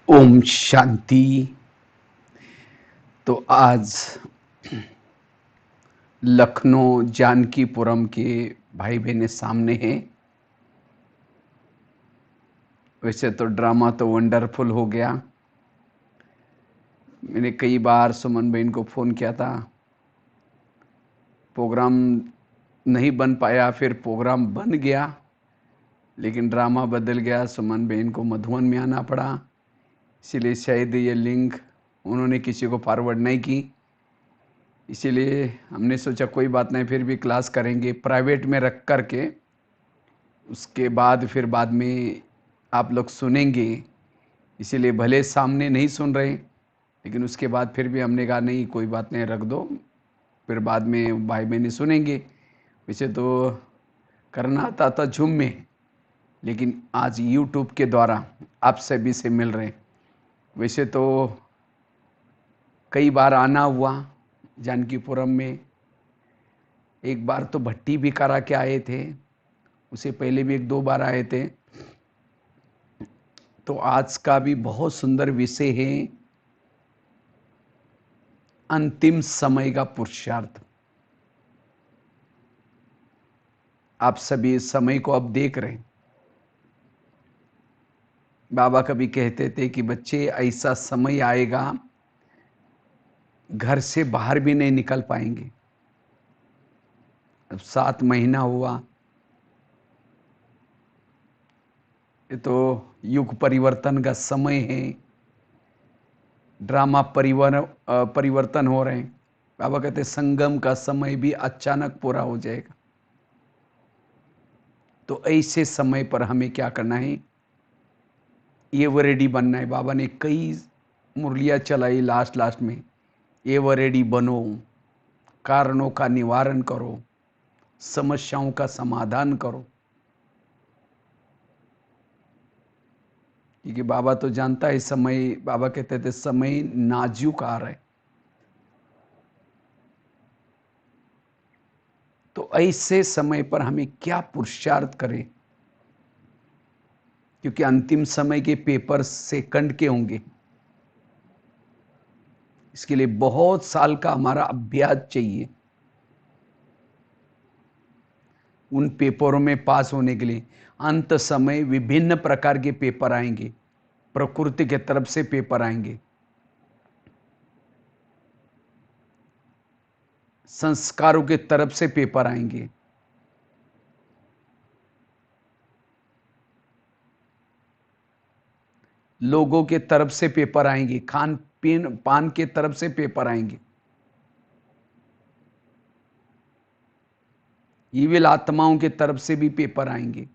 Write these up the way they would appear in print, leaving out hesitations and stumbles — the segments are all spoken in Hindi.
ओम शांति। तो आज लखनऊ जानकीपुरम के भाई बहने सामने हैं। वैसे तो ड्रामा तो वंडरफुल हो गया। मैंने कई बार सुमन बहन को फ़ोन किया था, प्रोग्राम नहीं बन पाया, फिर प्रोग्राम बन गया लेकिन ड्रामा बदल गया। सुमन बहन को मधुबन में आना पड़ा, इसीलिए शायद ये लिंक उन्होंने किसी को फॉरवर्ड नहीं की। इसीलिए हमने सोचा कोई बात नहीं, फिर भी क्लास करेंगे प्राइवेट में रख कर के। उसके बाद फिर बाद में आप लोग सुनेंगे, इसीलिए भले सामने नहीं सुन रहे लेकिन उसके बाद फिर भी हमने कहा नहीं कोई बात नहीं, रख दो, फिर बाद में भाई बहनें सुनेंगे। वैसे तो करना आता था जूम में, लेकिन आज यूट्यूब के द्वारा आप सभी से मिल रहे हैं। वैसे तो कई बार आना हुआ जानकीपुरम में, एक बार तो भट्टी भी करा के आए थे, उससे पहले भी एक दो बार आए थे। तो आज का भी बहुत सुंदर विषय है, अंतिम समय का पुरुषार्थ। आप सभी इस समय को अब देख रहे हैं। बाबा कभी कहते थे कि बच्चे ऐसा समय आएगा घर से बाहर भी नहीं निकल पाएंगे। अब 7 महीना हुआ, ये तो युग परिवर्तन का समय है, ड्रामा परिवर्तन हो रहे हैं। बाबा कहते संगम का समय भी अचानक पूरा हो जाएगा। तो ऐसे समय पर हमें क्या करना है, ये रेडी बनना है। बाबा ने कई मुरलियाँ चलाई लास्ट में, ये रेडी बनो, कारणों का निवारण करो, समस्याओं का समाधान करो। क्योंकि बाबा तो जानता है समय, बाबा कहते थे समय नाजुक आ रहा है। तो ऐसे समय पर हमें क्या पुरुषार्थ करें, क्योंकि अंतिम समय के पेपर सेकंड के होंगे। इसके लिए बहुत साल का हमारा अभ्यास चाहिए उन पेपरों में पास होने के लिए। अंत समय विभिन्न प्रकार के पेपर आएंगे, प्रकृति के तरफ से पेपर आएंगे, संस्कारों के तरफ से पेपर आएंगे, लोगों के तरफ से पेपर आएंगे, खान पीन पान के तरफ से पेपर आएंगे, ईविल आत्माओं के तरफ से भी पेपर आएंगे।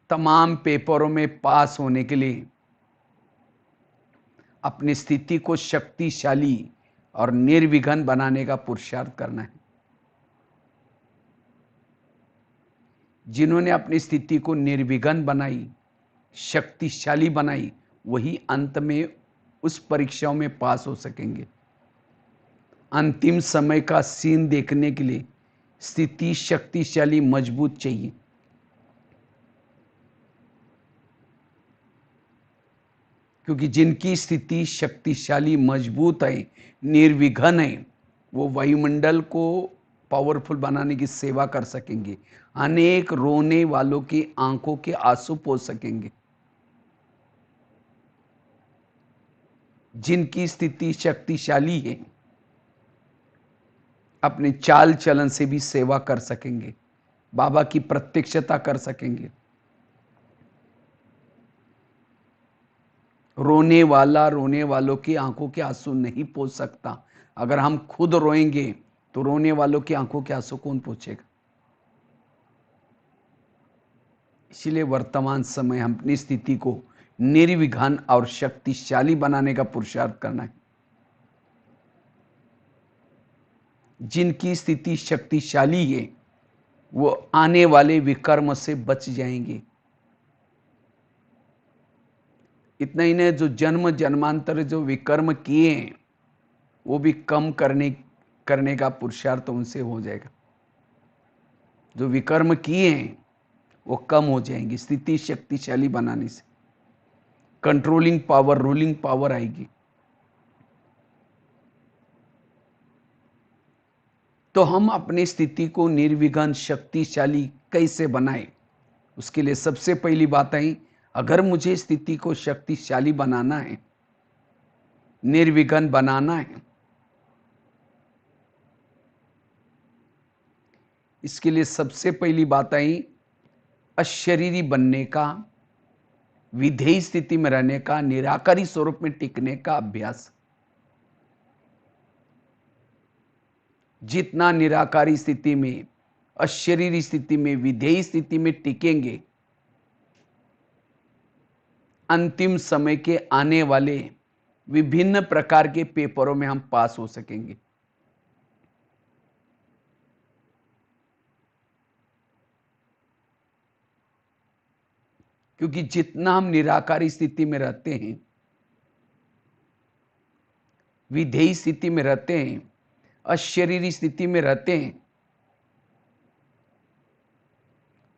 तमाम पेपरों में पास होने के लिए अपनी स्थिति को शक्तिशाली और निर्विघ्न बनाने का पुरुषार्थ करना है। जिन्होंने अपनी स्थिति को निर्विघ्न बनाई, शक्तिशाली बनाई, वही अंत में उस परीक्षाओं में पास हो सकेंगे। अंतिम समय का सीन देखने के लिए स्थिति शक्तिशाली मजबूत चाहिए। क्योंकि जिनकी स्थिति शक्तिशाली मजबूत है, निर्विघ्न है, वो वायुमंडल को पावरफुल बनाने की सेवा कर सकेंगे, अनेक रोने वालों की आंखों के आंसू पोंछ सकेंगे। जिनकी स्थिति शक्तिशाली है, अपने चाल चलन से भी सेवा कर सकेंगे, बाबा की प्रत्यक्षता कर सकेंगे। रोने वाला रोने वालों की आंखों के आंसू नहीं पोंछ सकता। अगर हम खुद रोएंगे तो रोने वालों की आंखों के आंसू कौन पोंछेगा? इसलिए वर्तमान समय हम अपनी स्थिति को निर्विघ्न और शक्तिशाली बनाने का पुरुषार्थ करना है। जिनकी स्थिति शक्तिशाली है, वो आने वाले विकर्म से बच जाएंगे। इतना ही नहीं, जो जन्म जन्मांतर जो विकर्म किए हैं वो भी कम करने का पुरुषार्थ उनसे हो जाएगा। जो विकर्म किए हैं वो कम हो जाएंगी स्थिति शक्तिशाली बनाने से। कंट्रोलिंग पावर, रूलिंग पावर आएगी। तो हम अपनी स्थिति को निर्विघ्न शक्तिशाली कैसे बनाएं? उसके लिए सबसे पहली बात आई, अगर मुझे स्थिति को शक्तिशाली बनाना है, निर्विघ्न बनाना है, इसके लिए सबसे पहली बात आई अशरीरी बनने का, विधेयी स्थिति में रहने का, निराकारी स्वरूप में टिकने का अभ्यास। जितना निराकारी स्थिति में, अशरीरी स्थिति में, विधेयी स्थिति में टिकेंगे, अंतिम समय के आने वाले विभिन्न प्रकार के पेपरों में हम पास हो सकेंगे। क्योंकि जितना हम निराकारी स्थिति में रहते हैं, विधेयी स्थिति में रहते हैं, अशरीरी स्थिति में रहते हैं,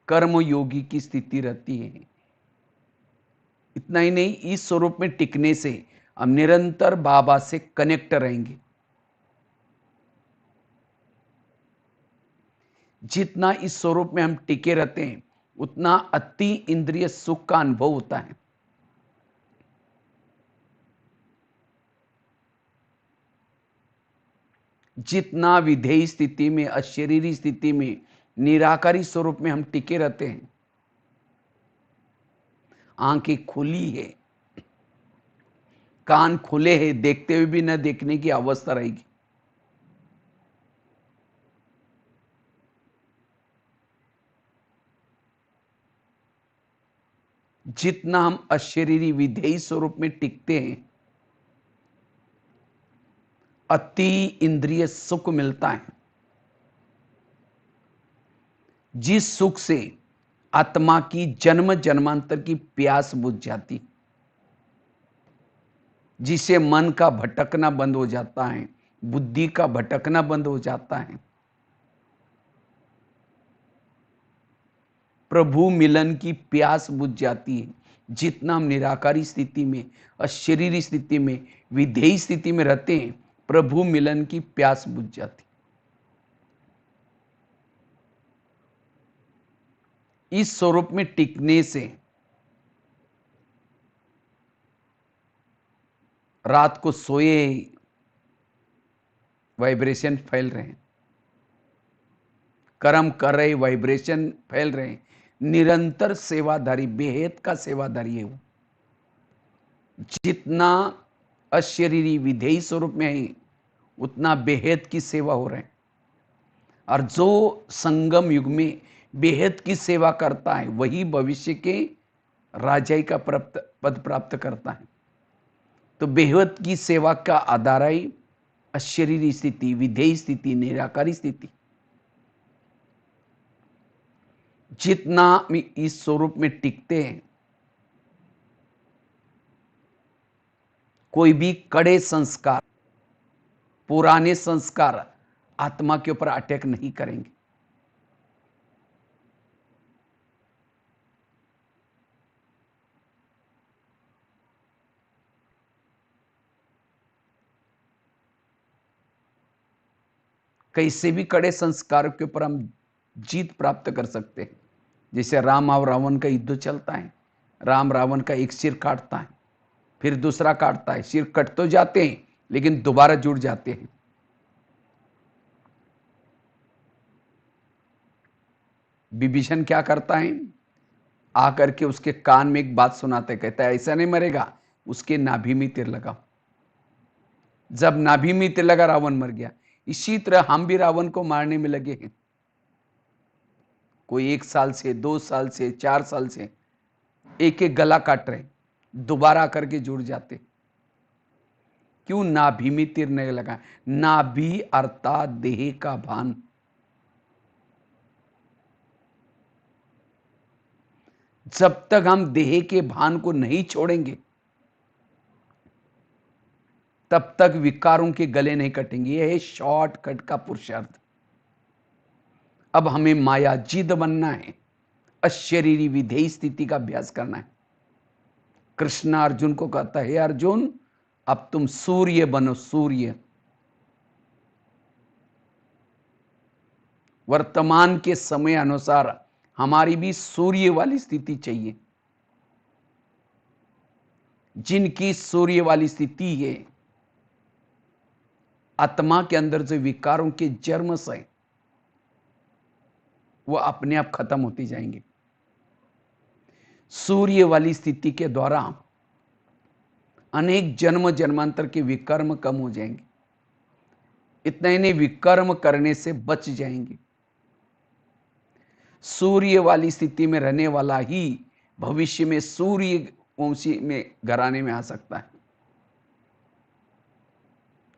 कर्मयोगी की स्थिति रहती है। इतना ही नहीं, इस स्वरूप में टिकने से हम निरंतर बाबा से कनेक्ट रहेंगे। जितना इस स्वरूप में हम टिके रहते हैं, उतना अति इंद्रिय सुख का अनुभव होता है। जितना विधेयी स्थिति में, अशरीरी स्थिति में, निराकारी स्वरूप में हम टिके रहते हैं, आंखें खुली है, कान खुले हैं, देखते हुए भी न देखने की अवस्था रहेगी। जितना हम अशरीरी विधेयी स्वरूप में टिकते हैं, अति इंद्रिय सुख मिलता है, जिस सुख से आत्मा की जन्म जन्मांतर की प्यास बुझ जाती, जिसे मन का भटकना बंद हो जाता है, बुद्धि का भटकना बंद हो जाता है, प्रभु मिलन की प्यास बुझ जाती है। जितना हम निराकारी स्थिति में, अशरीरी स्थिति में, विधेयी स्थिति में रहते हैं, प्रभु मिलन की प्यास बुझ जाती। इस स्वरूप में टिकने से रात को सोए वाइब्रेशन फैल रहे हैं, कर्म कर रहे वाइब्रेशन फैल रहे हैं, निरंतर सेवाधारी, बेहद का सेवाधारी है वो। जितना अशरीरी विधेयी स्वरूप में है, उतना बेहद की सेवा हो रहे हैं। और जो संगम युग में बेहद की सेवा करता है, वही भविष्य के राजाई का पद प्राप्त करता है। तो बेहद की सेवा का आधार है अशरीरी स्थिति, विधेयी स्थिति, निराकारी स्थिति। जितना इस स्वरूप में टिकते हैं, कोई भी कड़े संस्कार, पुराने संस्कार आत्मा के ऊपर अटैक नहीं करेंगे। कैसे भी कड़े संस्कारों के ऊपर हम जीत प्राप्त कर सकते हैं। जैसे राम और रावण का युद्ध चलता है, राम रावण का एक सिर काटता है, फिर दूसरा काटता है, सिर कट तो जाते हैं लेकिन दोबारा जुड़ जाते हैं। विभीषण क्या करता है, आकर के उसके कान में एक बात सुनाते, कहता है ऐसा नहीं मरेगा, उसके नाभि में तीर लगाओ। जब नाभि में तीर लगा, रावण मर गया। इसी तरह हम भी रावण को मारने में लगे हैं। कोई 1 साल से, 2 साल से, 4 साल से एक एक गला काट रहे, दोबारा करके जुड़ जाते। क्यों? नाभि में तीर नहीं लगा। नाभि अर्थात देह का भान। जब तक हम देह के भान को नहीं छोड़ेंगे, तब तक विकारों के गले नहीं कटेंगे। यह है शॉर्टकट का पुरुषार्थ। अब हमें माया जिद बनना है, अशरीरी विधेयी स्थिति का अभ्यास करना है। कृष्ण अर्जुन को कहता है, अर्जुन अब तुम सूर्य बनो, सूर्य। वर्तमान के समय अनुसार हमारी भी सूर्य वाली स्थिति चाहिए। जिनकी सूर्य वाली स्थिति है, आत्मा के अंदर जो विकारों के जन्म से वो अपने आप खत्म होती जाएंगे। सूर्य वाली स्थिति के द्वारा अनेक जन्म जन्मांतर के विकर्म कम हो जाएंगे। इतना ही नहीं, विकर्म करने से बच जाएंगे। सूर्य वाली स्थिति में रहने वाला ही भविष्य में सूर्य वंशी में घराने में आ सकता है।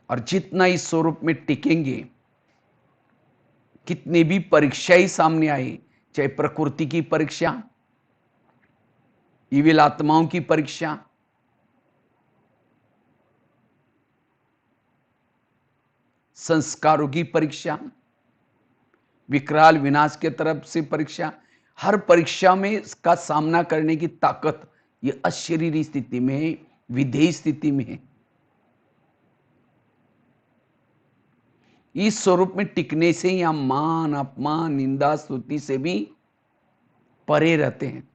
और जितना इस स्वरूप में टिकेंगे, कितनी भी परीक्षाएं सामने आए, चाहे प्रकृति की परीक्षा, ईविल आत्माओं की परीक्षा, संस्कारों की परीक्षा, विकराल विनाश के तरफ से परीक्षा, हर परीक्षा में इसका सामना करने की ताकत ये अशरीरी स्थिति में, विधेयी स्थिति में है। इस स्वरूप में टिकने से ही हम मान अपमान निंदा स्तुति से भी परे रहते हैं।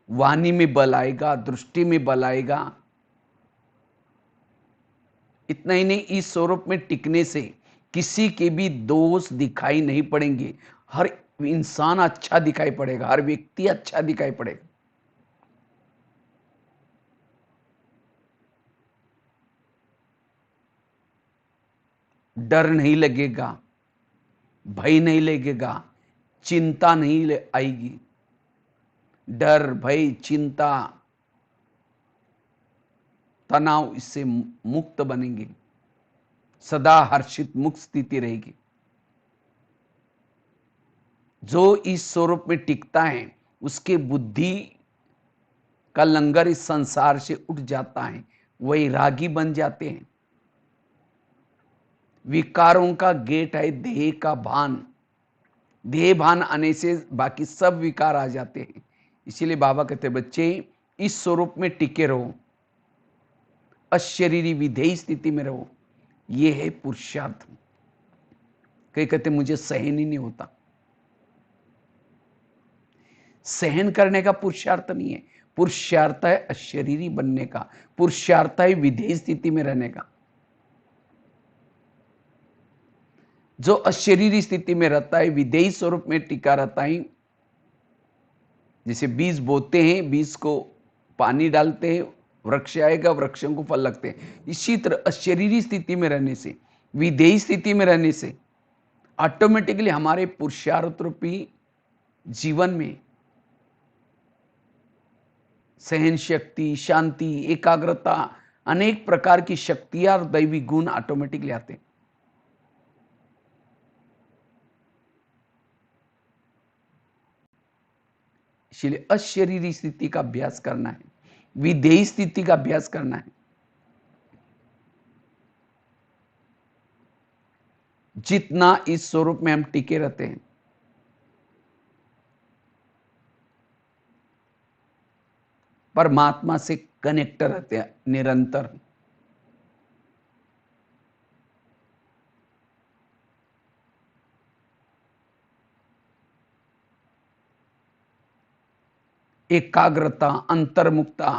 वाणी में बल आएगा, दृष्टि में बल आएगा। इतना ही नहीं, इस स्वरूप में टिकने से किसी के भी दोष दिखाई नहीं पड़ेंगे। हर इंसान अच्छा दिखाई पड़ेगा, हर व्यक्ति अच्छा दिखाई पड़ेगा। डर नहीं लगेगा, भय नहीं लगेगा, चिंता नहीं आएगी। डर, भय, चिंता, तनाव इससे मुक्त बनेंगे। सदा हर्षित मुक्त स्थिति रहेगी। जो इस स्वरूप में टिकता है उसके बुद्धि का लंगर इस संसार से उठ जाता है, वही रागी बन जाते हैं। विकारों का गेट है देह का भान। देह भान आने से बाकी सब विकार आ जाते हैं। इसीलिए बाबा कहते हैं, बच्चे इस स्वरूप में टिके रहो, अशरीरी विधेयी स्थिति में रहो। यह है पुरुषार्थ। कई कहते मुझे सहन ही नहीं होता। सहन करने का पुरुषार्थ नहीं है, पुरुषार्थ है अशरीरी बनने का, पुरुषार्थ है विधेयी स्थिति में रहने का। जो अशरीरी स्थिति में रहता है, विधेयी स्वरूप में टिका रहता है, जैसे बीज बोते हैं, बीज को पानी डालते हैं, वृक्ष आएगा, वृक्षों को फल लगते हैं। इसी तरह अशरीरी स्थिति में रहने से, विधेयी स्थिति में रहने से ऑटोमेटिकली हमारे पुरुषार्थ रूपी जीवन में सहन शक्ति, शांति, एकाग्रता, अनेक प्रकार की शक्तियां और दैवी गुण ऑटोमेटिकली आते हैं। इसलिए अशरीरी स्थिति का अभ्यास करना है, विधेयी स्थिति का अभ्यास करना है। जितना इस स्वरूप में हम टिके रहते हैं, परमात्मा से कनेक्ट रहते हैं निरंतर। एकाग्रता, अंतर्मुक्ता,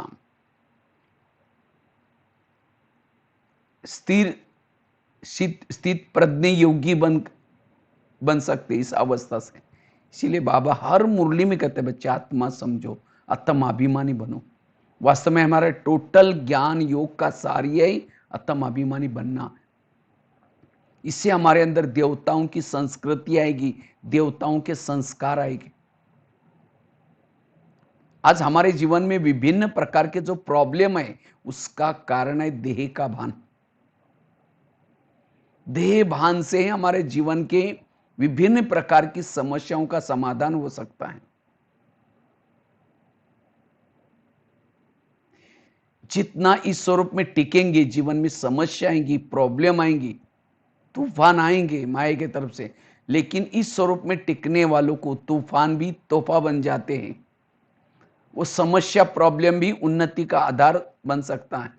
स्थिर स्थित प्रज्ञ योगी बन सकते इस अवस्था से। इसीलिए बाबा हर मुरली में कहते हैं, बच्चे आत्मा समझो, आत्माभिमानी बनो। वास्तव में हमारा टोटल ज्ञान योग का सार यही आत्माभिमानी बनना। इससे हमारे अंदर देवताओं की संस्कृति आएगी, देवताओं के संस्कार आएंगे। आज हमारे जीवन में विभिन्न प्रकार के जो प्रॉब्लम है, उसका कारण है देह का भान। देह भान से ही हमारे जीवन के विभिन्न प्रकार की समस्याओं का समाधान हो सकता है। जितना इस स्वरूप में टिकेंगे, जीवन में समस्या आएंगी, प्रॉब्लम आएंगी, तूफान आएंगे माया की तरफ से, लेकिन इस स्वरूप में टिकने वालों को तूफान भी तोहफा बन जाते हैं। वो समस्या प्रॉब्लम भी उन्नति का आधार बन सकता है।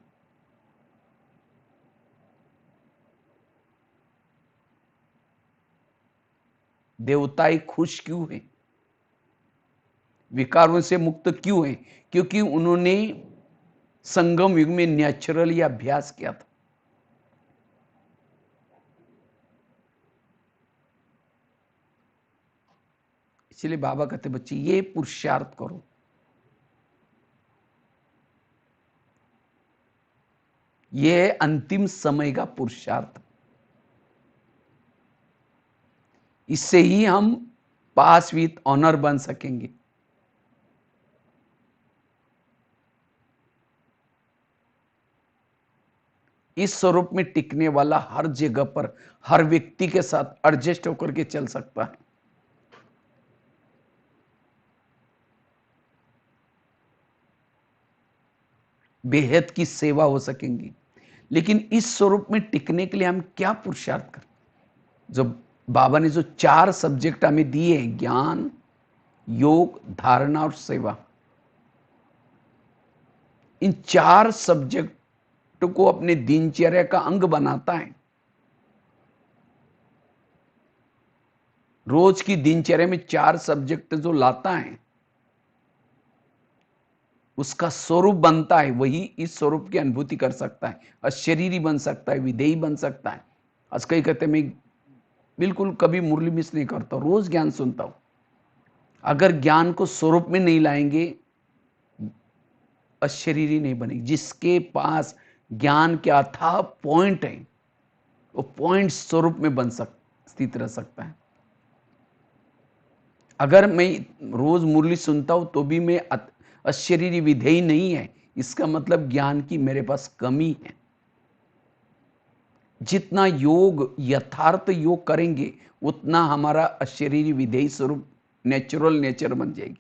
देवताएं खुश क्यों हैं? विकारों से मुक्त क्यों हैं? क्योंकि उन्होंने संगम युग में नेचुरली अभ्यास किया था। इसलिए बाबा कहते बच्चे ये पुरुषार्थ करो। ये अंतिम समय का पुरुषार्थ। इससे ही हम पास विथ ऑनर बन सकेंगे। इस स्वरूप में टिकने वाला हर जगह पर हर व्यक्ति के साथ एडजस्ट होकर के चल सकता है। बेहद की सेवा हो सकेंगी। लेकिन इस स्वरूप में टिकने के लिए हम क्या पुरुषार्थ करें? जो बाबा ने जो 4 सब्जेक्ट हमें दिए हैं, ज्ञान, योग, धारणा और सेवा, इन 4 सब्जेक्ट को अपने दिनचर्या का अंग बनाता है। रोज की दिनचर्या में 4 सब्जेक्ट जो लाता है, उसका स्वरूप बनता है, वही इस स्वरूप की अनुभूति कर सकता है। अशरीरी बन सकता है, विधेयी बन सकता है। आज कई कहते मैं बिल्कुल कभी मुरली मिस नहीं करता, रोज ज्ञान सुनता हूं। अगर ज्ञान को स्वरूप में नहीं लाएंगे, अशरीरी नहीं बनेगी। जिसके पास ज्ञान के अथाह पॉइंट है, वो पॉइंट स्वरूप में स्थित रह सकता है। अगर मैं रोज मुरली सुनता हूं तो भी मैं अशरीरी विधेयी नहीं है, इसका मतलब ज्ञान की मेरे पास कमी है। जितना योग, यथार्थ योग करेंगे, उतना हमारा अशरीरी विधेयी स्वरूप नेचुरल नेचर बन जाएगी।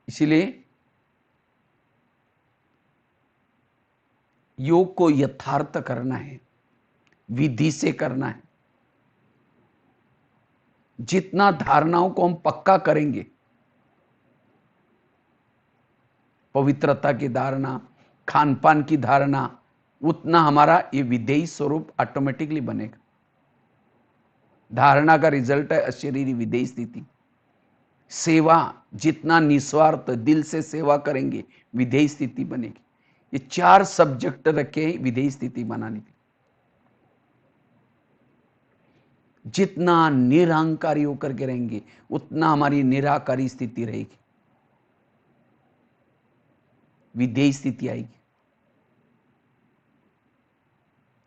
इसलिए योग को यथार्थ करना है, विधि से करना है। जितना धारणाओं को हम पक्का करेंगे, पवित्रता की धारणा, खान पान की धारणा, उतना हमारा ये विधेयी स्वरूप ऑटोमेटिकली बनेगा। धारणा का रिजल्ट है अशरीरी विधेयी स्थिति। सेवा, जितना निस्वार्थ दिल से सेवा करेंगे, विधेयी स्थिति बनेगी। ये 4 सब्जेक्ट रखे विधेयी स्थिति बनाने के। जितना निरहंकारी होकर के रहेंगे, उतना हमारी निराकारी स्थिति रहेगी, विधेयी स्थिति आएगी।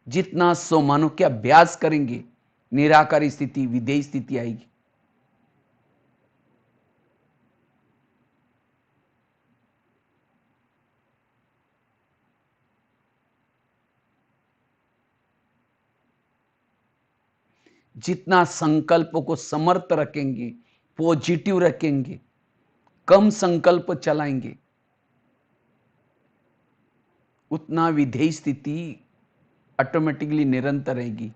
जितना स्वमानों के अभ्यास करेंगे, निराकारी स्थिति, विधेयी स्थिति आएगी। जितना संकल्प को समर्थ रखेंगे, पॉजिटिव रखेंगे, कम संकल्प चलाएंगे, उतना विधेयी स्थिति ऑटोमेटिकली निरंतर रहेगी।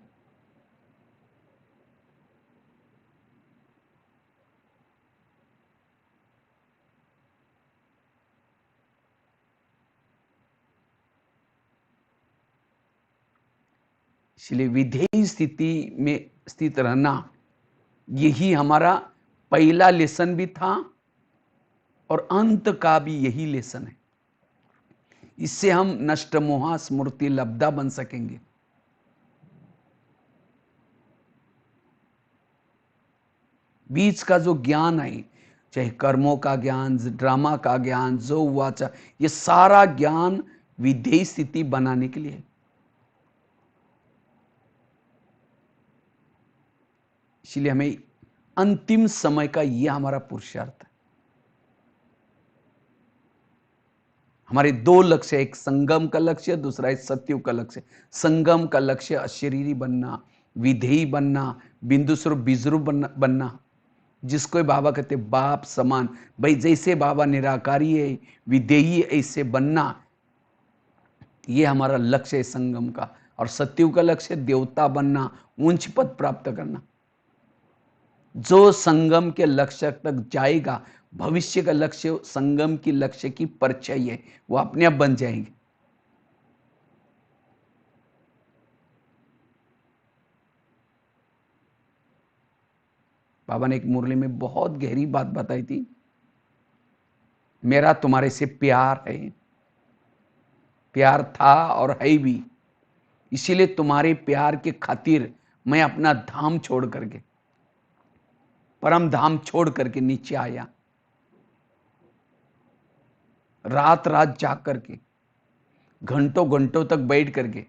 इसलिए विधेयी स्थिति में स्थित रहना, यही हमारा पहला लेसन भी था और अंत का भी यही लेसन है। इससे हम नष्ट मोहा स्मृति लब्धा बन सकेंगे। बीच का जो ज्ञान है, चाहे कर्मों का ज्ञान, ड्रामा का ज्ञान, जो वाचा, ये सारा ज्ञान विधेयी स्थिति बनाने के लिए। इसलिए हमें अंतिम समय का यह हमारा पुरुषार्थ है। हमारे 2 लक्ष्य, एक संगम का लक्ष्य, दूसरा है सत्युग का लक्ष्य। संगम का लक्ष्य अशरीरी बनना, विधेयी बनना, बिंदु स्वरूप बीजरूप बनना, जिसको बाबा कहते बाप समान। भाई जैसे बाबा निराकारी है, विधेयी, ऐसे बनना, ये हमारा लक्ष्य है संगम का। और सतयुग का लक्ष्य देवता बनना, उच्च पद प्राप्त करना। जो संगम के लक्ष्य तक जाएगा, भविष्य का लक्ष्य संगम की लक्ष्य की परछाई है, वो अपने आप बन जाएंगे। बाबा ने एक मुरली में बहुत गहरी बात बताई थी। मेरा तुम्हारे से प्यार है, प्यार था और है भी, इसीलिए तुम्हारे प्यार के खातिर मैं अपना धाम छोड़ करके, परम धाम छोड़ करके नीचे आया, रात रात जाग करके, घंटों घंटों तक बैठ करके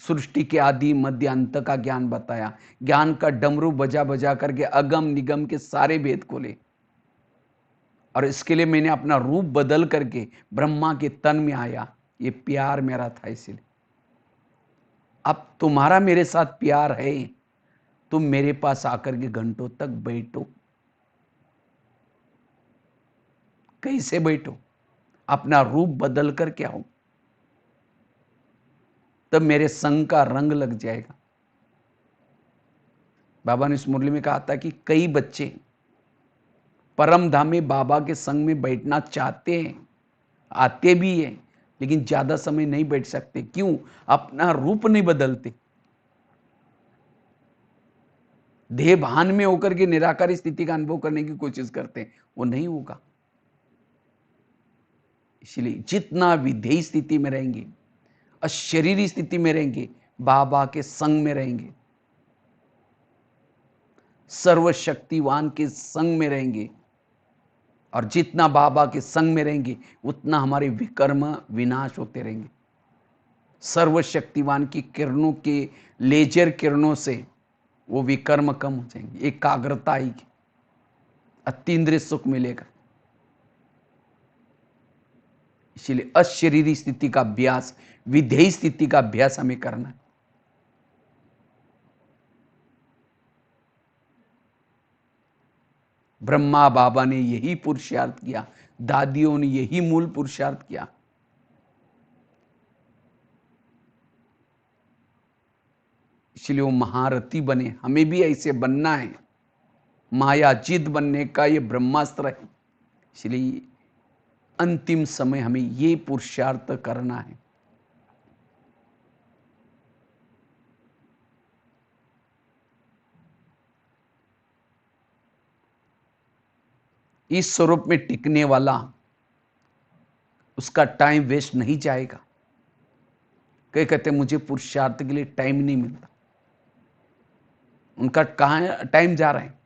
सृष्टि के आदि मध्य अंत का ज्ञान बताया। ज्ञान का डमरू बजा बजा करके अगम निगम के सारे भेद खोले। और इसके लिए मैंने अपना रूप बदल करके ब्रह्मा के तन में आया। ये प्यार मेरा था इसलिए। अब तुम्हारा मेरे साथ प्यार है, तुम मेरे पास आकर के घंटों तक बैठो। कैसे बैठो? अपना रूप बदल कर क्या हो, तब मेरे संग का रंग लग जाएगा। बाबा ने इस मुरली में कहा था कि कई बच्चे परम धाम में बाबा के संग में बैठना चाहते हैं, आते भी हैं, लेकिन ज्यादा समय नहीं बैठ सकते। क्यों? अपना रूप नहीं बदलते। देह भान में होकर के निराकारी स्थिति का अनुभव करने की कोशिश करते हैं, वो नहीं होगा। इसलिए जितना विधेय स्थिति में रहेंगे, अशरीरी स्थिति में रहेंगे, बाबा के संग में रहेंगे, सर्वशक्तिवान के संग में रहेंगे, और जितना बाबा के संग में रहेंगे उतना हमारे विकर्म विनाश होते रहेंगे। सर्वशक्तिवान की किरणों के, लेजर किरणों से वो विकर्म कम हो जाएंगे, एकाग्रता आएगी, अतीन्द्रिय सुख मिलेगा। इसलिए अशरीरी स्थिति का अभ्यास, विधेय स्थिति का अभ्यास हमें करना है। ब्रह्मा बाबा ने यही पुरुषार्थ किया, दादियों ने यही मूल पुरुषार्थ किया। इसलिए वो महारथी बने, हमें भी ऐसे बनना है। मायाजीत बनने का ये ब्रह्मास्त्र है। इसलिए अंतिम समय हमें ये पुरुषार्थ करना है। इस स्वरूप में टिकने वाला, उसका टाइम वेस्ट नहीं जाएगा। कई कहते मुझे पुरुषार्थ के लिए टाइम नहीं मिलता, उनका कहां टाइम जा रहा है?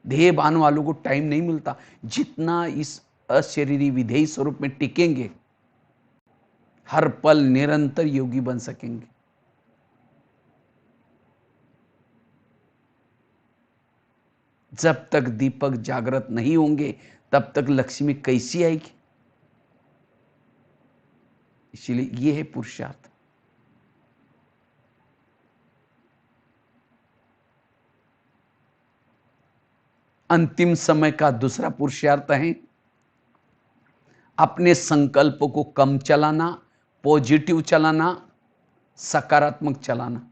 ध्येयवान वालों को टाइम नहीं मिलता। जितना इस अशरीरी विधेय स्वरूप में टिकेंगे, हर पल निरंतर योगी बन सकेंगे। जब तक दीपक जागृत नहीं होंगे, तब तक लक्ष्मी कैसी आएगी? इसलिए यह है पुरुषार्थ। अंतिम समय का दूसरा पुरुषार्थ है अपने संकल्प को कम चलाना, पॉजिटिव चलाना, सकारात्मक चलाना।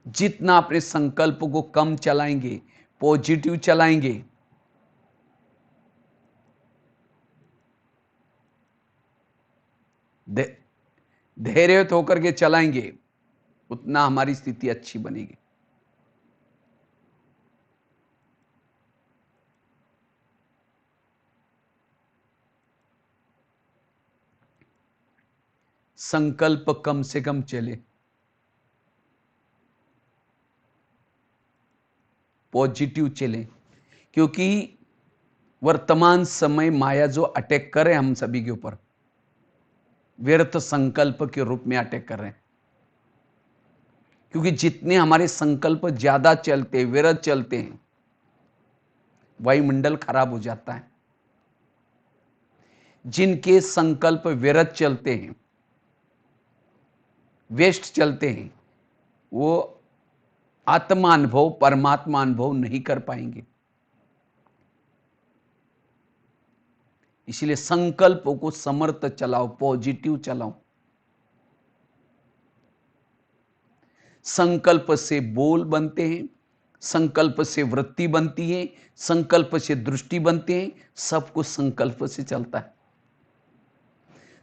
जितना अपने संकल्प को कम चलाएंगे, पॉजिटिव चलाएंगे, धैर्य होकर के चलाएंगे, उतना हमारी स्थिति अच्छी बनेगी। संकल्प कम से कम चले, पॉजिटिव चले, क्योंकि वर्तमान समय माया जो अटैक कर रहे हैं हम सभी के ऊपर, व्यर्थ संकल्प के रूप में अटैक कर रहे हैं। क्योंकि जितने हमारे संकल्प ज्यादा चलते हैं, व्यर्थ चलते हैं, वायुमंडल खराब हो जाता है। जिनके संकल्प व्यर्थ चलते हैं, वेस्ट चलते हैं, वो आत्मा अनुभव, परमात्मा अनुभव नहीं कर पाएंगे। इसलिए संकल्पों को समर्थ चलाओ, पॉजिटिव चलाओ। संकल्प से बोल बनते हैं, संकल्प से वृत्ति बनती है, संकल्प से दृष्टि बनते हैं, सब कुछ संकल्प से चलता है।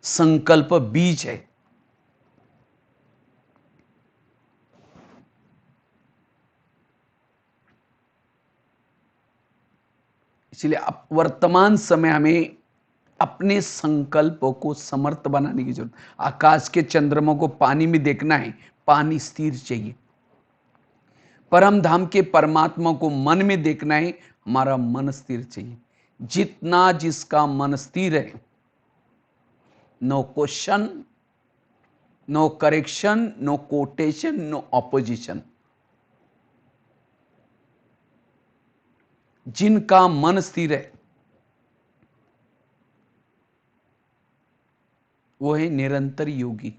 संकल्प बीज है। इसलिए अब वर्तमान समय हमें अपने संकल्पों को समर्थ बनाने की जरूरत। आकाश के चंद्रमा को पानी में देखना है, पानी स्थिर चाहिए। परम धाम के परमात्मा को मन में देखना है, हमारा मन स्थिर चाहिए। जितना जिसका मन स्थिर है, no question, no correction, no quotation, no opposition. जिनका मन स्थिर है वो है निरंतर योगी।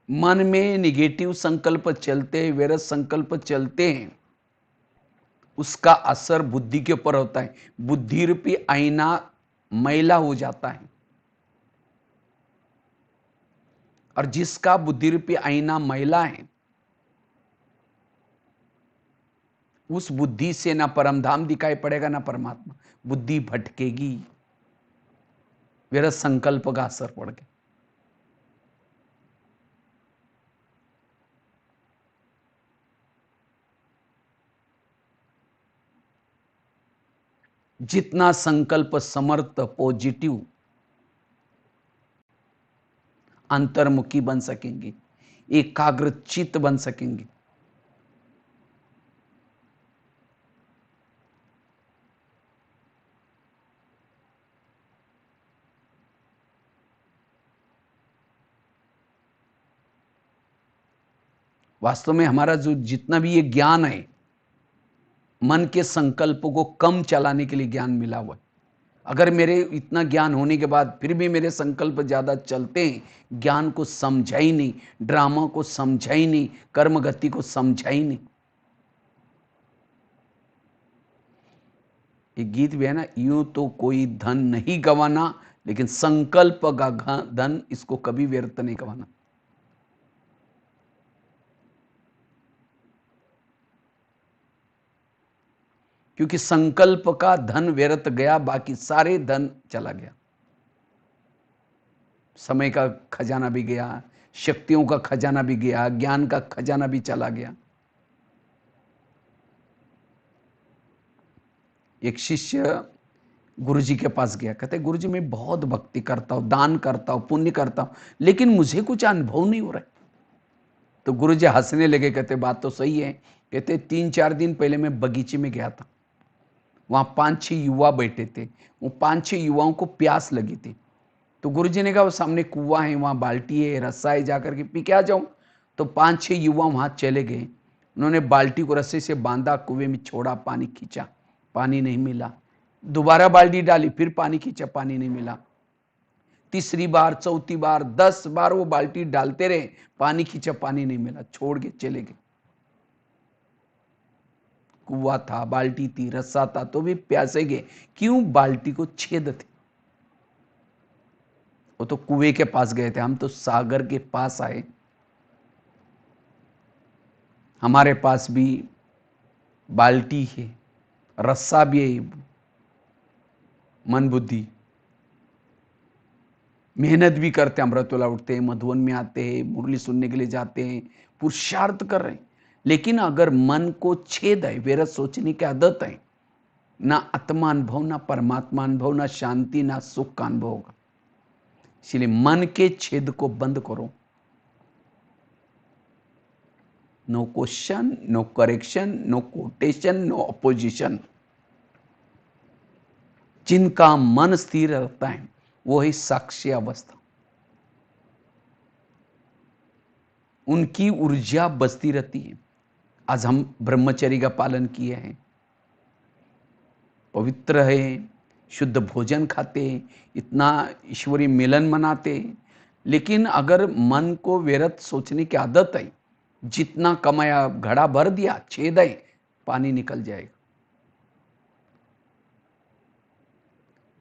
मन में निगेटिव संकल्प चलते हैं, व्यर्थ संकल्प चलते हैं, उसका असर बुद्धि के ऊपर होता है। बुद्धि रूपी आईना मैला हो जाता है, और जिसका बुद्धि रूपी आईना मैला है, उस बुद्धि से ना परमधाम दिखाई पड़ेगा ना परमात्मा। बुद्धि भटकेगी, व्यर्थ संकल्प का असर पड़ गया। जितना संकल्प समर्थ, पॉजिटिव, अंतर्मुखी बन सकेंगे, एकाग्र चित्त बन सकेंगे। वास्तव में हमारा जो जितना भी ये ज्ञान है, मन के संकल्पों को कम चलाने के लिए ज्ञान मिला हुआ है। अगर मेरे इतना ज्ञान होने के बाद फिर भी मेरे संकल्प ज्यादा चलते हैं, ज्ञान को समझा ही नहीं, ड्रामा को समझा ही नहीं, कर्म गति को समझा ही नहीं। ये गीत भी है ना, यूं तो कोई धन नहीं गंवाना, लेकिन संकल्प का धन इसको कभी व्यर्थ नहीं गंवाना। क्योंकि संकल्प का धन व्यर्थ गया, बाकी सारे धन चला गया। समय का खजाना भी गया, शक्तियों का खजाना भी गया, ज्ञान का खजाना भी चला गया। एक शिष्य गुरुजी के पास गया, कहते गुरुजी मैं बहुत भक्ति करता हूं, दान करता हूं, पुण्य करता हूं, लेकिन मुझे कुछ अनुभव नहीं हो रहा है। तो गुरुजी हंसने लगे, कहते बात तो सही है। कहते 3-4 दिन पहले मैं बगीचे में गया था, वहां 5-6 युवा बैठे थे। वो 5-6 युवाओं को प्यास लगी थी। तो गुरुजी ने कहा वो सामने कुआं है, वहां बाल्टी है, रस्सा है, जाकर के पी के आ जाऊं। तो 5-6 युवा वहां चले गए। उन्होंने बाल्टी को रस्से से बांधा, कुएं में छोड़ा, पानी खींचा, पानी नहीं मिला। दोबारा बाल्टी डाली, फिर पानी खींचा, पानी नहीं मिला। तीसरी बार, चौथी बार, 10 बार वो बाल्टी डालते रहे, पानी खींचा, पानी नहीं मिला, छोड़ के चले गए। कुआं था, बाल्टी थी, रस्सा था, तो भी प्यासे गए। क्यों? बाल्टी को छेद थे। वो तो कुएं के पास गए थे, हम तो सागर के पास आए। हमारे पास भी बाल्टी है, रस्सा भी है, मन बुद्धि, मेहनत भी करते हैं, अमृतवेला उठते हैं, मधुवन में आते हैं, मुरली सुनने के लिए जाते हैं, पुरुषार्थ कर रहे हैं। लेकिन अगर मन को छेद है, व्यर्थ सोचने की आदत है, ना आत्मा अनुभव, ना परमात्मा अनुभव, ना शांति, ना सुख का अनुभव होगा। इसलिए मन के छेद को बंद करो। No question, no correction, no quotation, no opposition. जिनका मन स्थिर रहता है वो ही साक्षी अवस्था, उनकी ऊर्जा बचती रहती है। आज हम ब्रह्मचर्य का पालन किए हैं, पवित्र है, शुद्ध भोजन खाते हैं, इतना ईश्वरीय मिलन मनाते हैं, लेकिन अगर मन को व्यर्थ सोचने की आदत है, जितना कमाया घड़ा भर दिया, छेद है, पानी निकल जाएगा।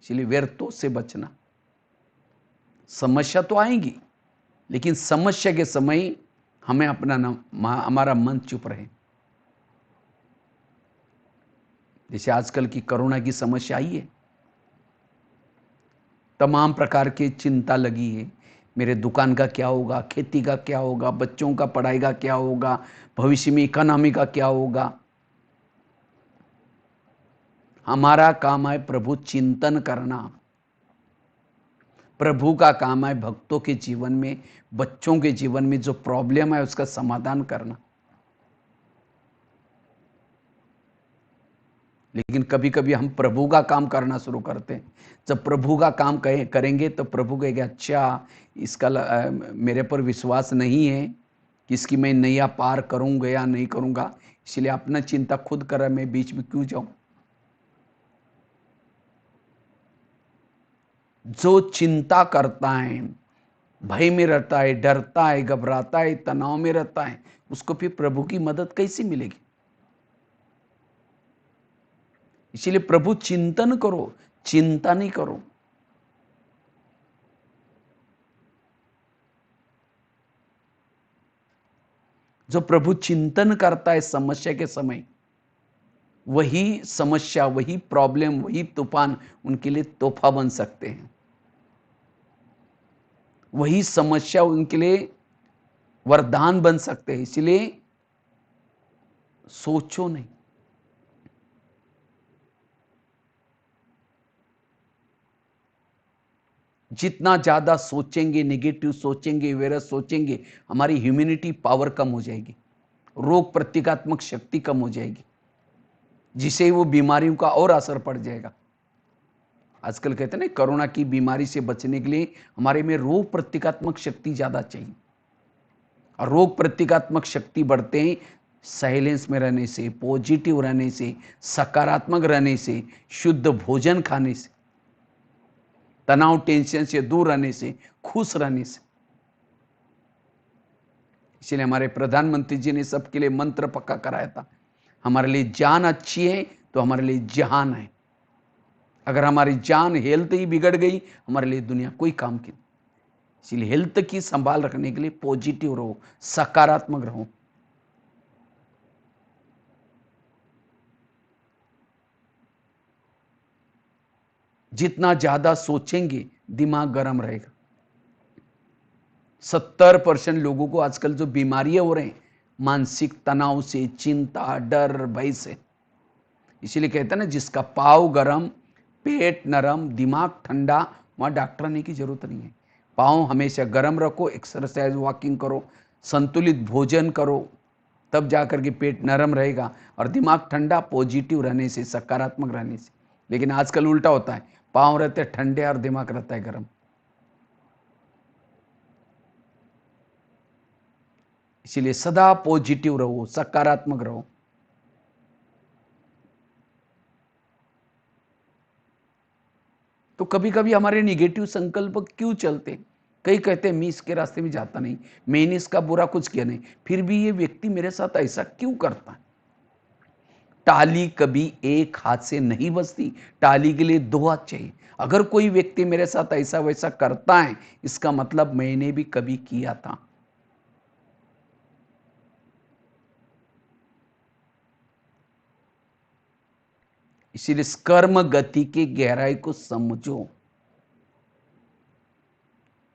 इसलिए व्यर्थों से बचना। समस्या तो आएंगी, लेकिन समस्या के समय हमें अपना हमारा मन चुप रहे। जैसे आजकल की कोरोना की समस्या आई है, तमाम प्रकार की चिंता लगी है। मेरे दुकान का क्या होगा, खेती का क्या होगा, बच्चों का पढ़ाई का क्या होगा, भविष्य में इकोनॉमी का क्या होगा। हमारा काम है प्रभु चिंतन करना। प्रभु का काम है भक्तों के जीवन में, बच्चों के जीवन में जो प्रॉब्लम है उसका समाधान करना। लेकिन कभी कभी हम प्रभु का काम करना शुरू करते हैं। जब प्रभु का काम करेंगे तो प्रभु कहेंगे, अच्छा इसका मेरे पर विश्वास नहीं है कि इसकी मैं नैया पार करूंगा या नहीं करूंगा, इसलिए अपना चिंता खुद कर, मैं बीच में क्यों जाऊं। जो चिंता करता है, भय में रहता है, डरता है, घबराता है, तनाव में रहता है, उसको फिर प्रभु की मदद कैसे मिलेगी। इसीलिए प्रभु चिंतन करो, चिंता नहीं करो। जो प्रभु चिंतन करता है समस्या के समय, वही समस्या, वही प्रॉब्लम, वही तूफान उनके लिए तोहफा बन सकते हैं। वही समस्या उनके लिए वरदान बन सकते हैं। इसलिए सोचो नहीं। जितना ज्यादा सोचेंगे, नेगेटिव सोचेंगे, वायरस सोचेंगे, हमारी ह्यूमैनिटी पावर कम हो जाएगी, रोग प्रतिकात्मक शक्ति कम हो जाएगी, जिससे वो बीमारियों का और असर पड़ जाएगा। आजकल कहते हैं ना, कोरोना की बीमारी से बचने के लिए हमारे में रोग प्रतिकात्मक शक्ति ज्यादा चाहिए। और रोग प्रतिकात्मक शक्ति बढ़ते हैं साइलेंस में रहने से, पॉजिटिव रहने से, सकारात्मक रहने से, शुद्ध भोजन खाने से, तनाव टेंशन से दूर रहने से, खुश रहने से। इसलिए हमारे प्रधानमंत्री जी ने सबके लिए मंत्र पक्का कराया था, हमारे लिए जान अच्छी है तो हमारे लिए जहान है। अगर हमारी जान, हेल्थ ही बिगड़ गई, हमारे लिए दुनिया कोई काम की नहीं। इसलिए हेल्थ की संभाल रखने के लिए पॉजिटिव रहो, सकारात्मक रहो। जितना ज्यादा सोचेंगे, दिमाग गर्म रहेगा। 70% लोगों को आजकल जो बीमारियां हो रही हैं, मानसिक तनाव से, चिंता, डर, भय से। इसीलिए कहते हैं ना, जिसका पाँव गरम, पेट नरम, दिमाग ठंडा, वहां डॉक्टर आने की जरूरत नहीं है। पाँव हमेशा गरम रखो, एक्सरसाइज, वॉकिंग करो, संतुलित भोजन करो, तब जाकर के पेट नरम रहेगा और दिमाग ठंडा, पॉजिटिव रहने से, सकारात्मक रहने से। लेकिन आजकल उल्टा होता है, पाँव रहते ठंडे और दिमाग रहता है गर्म। इसीलिए सदा पॉजिटिव रहो, सकारात्मक रहो। तो कभी कभी हमारे निगेटिव संकल्प क्यों चलते। कई कहते हैं मैं इसके रास्ते में जाता नहीं, मैंने इसका बुरा कुछ किया नहीं, फिर भी ये व्यक्ति मेरे साथ ऐसा क्यों करता है। टाली कभी एक हाथ से नहीं बजती, टाली के लिए दो हाथ चाहिए। अगर कोई व्यक्ति मेरे साथ ऐसा वैसा करता है, इसका मतलब मैंने भी कभी किया था। इसीलिए कर्म गति की गहराई को समझो।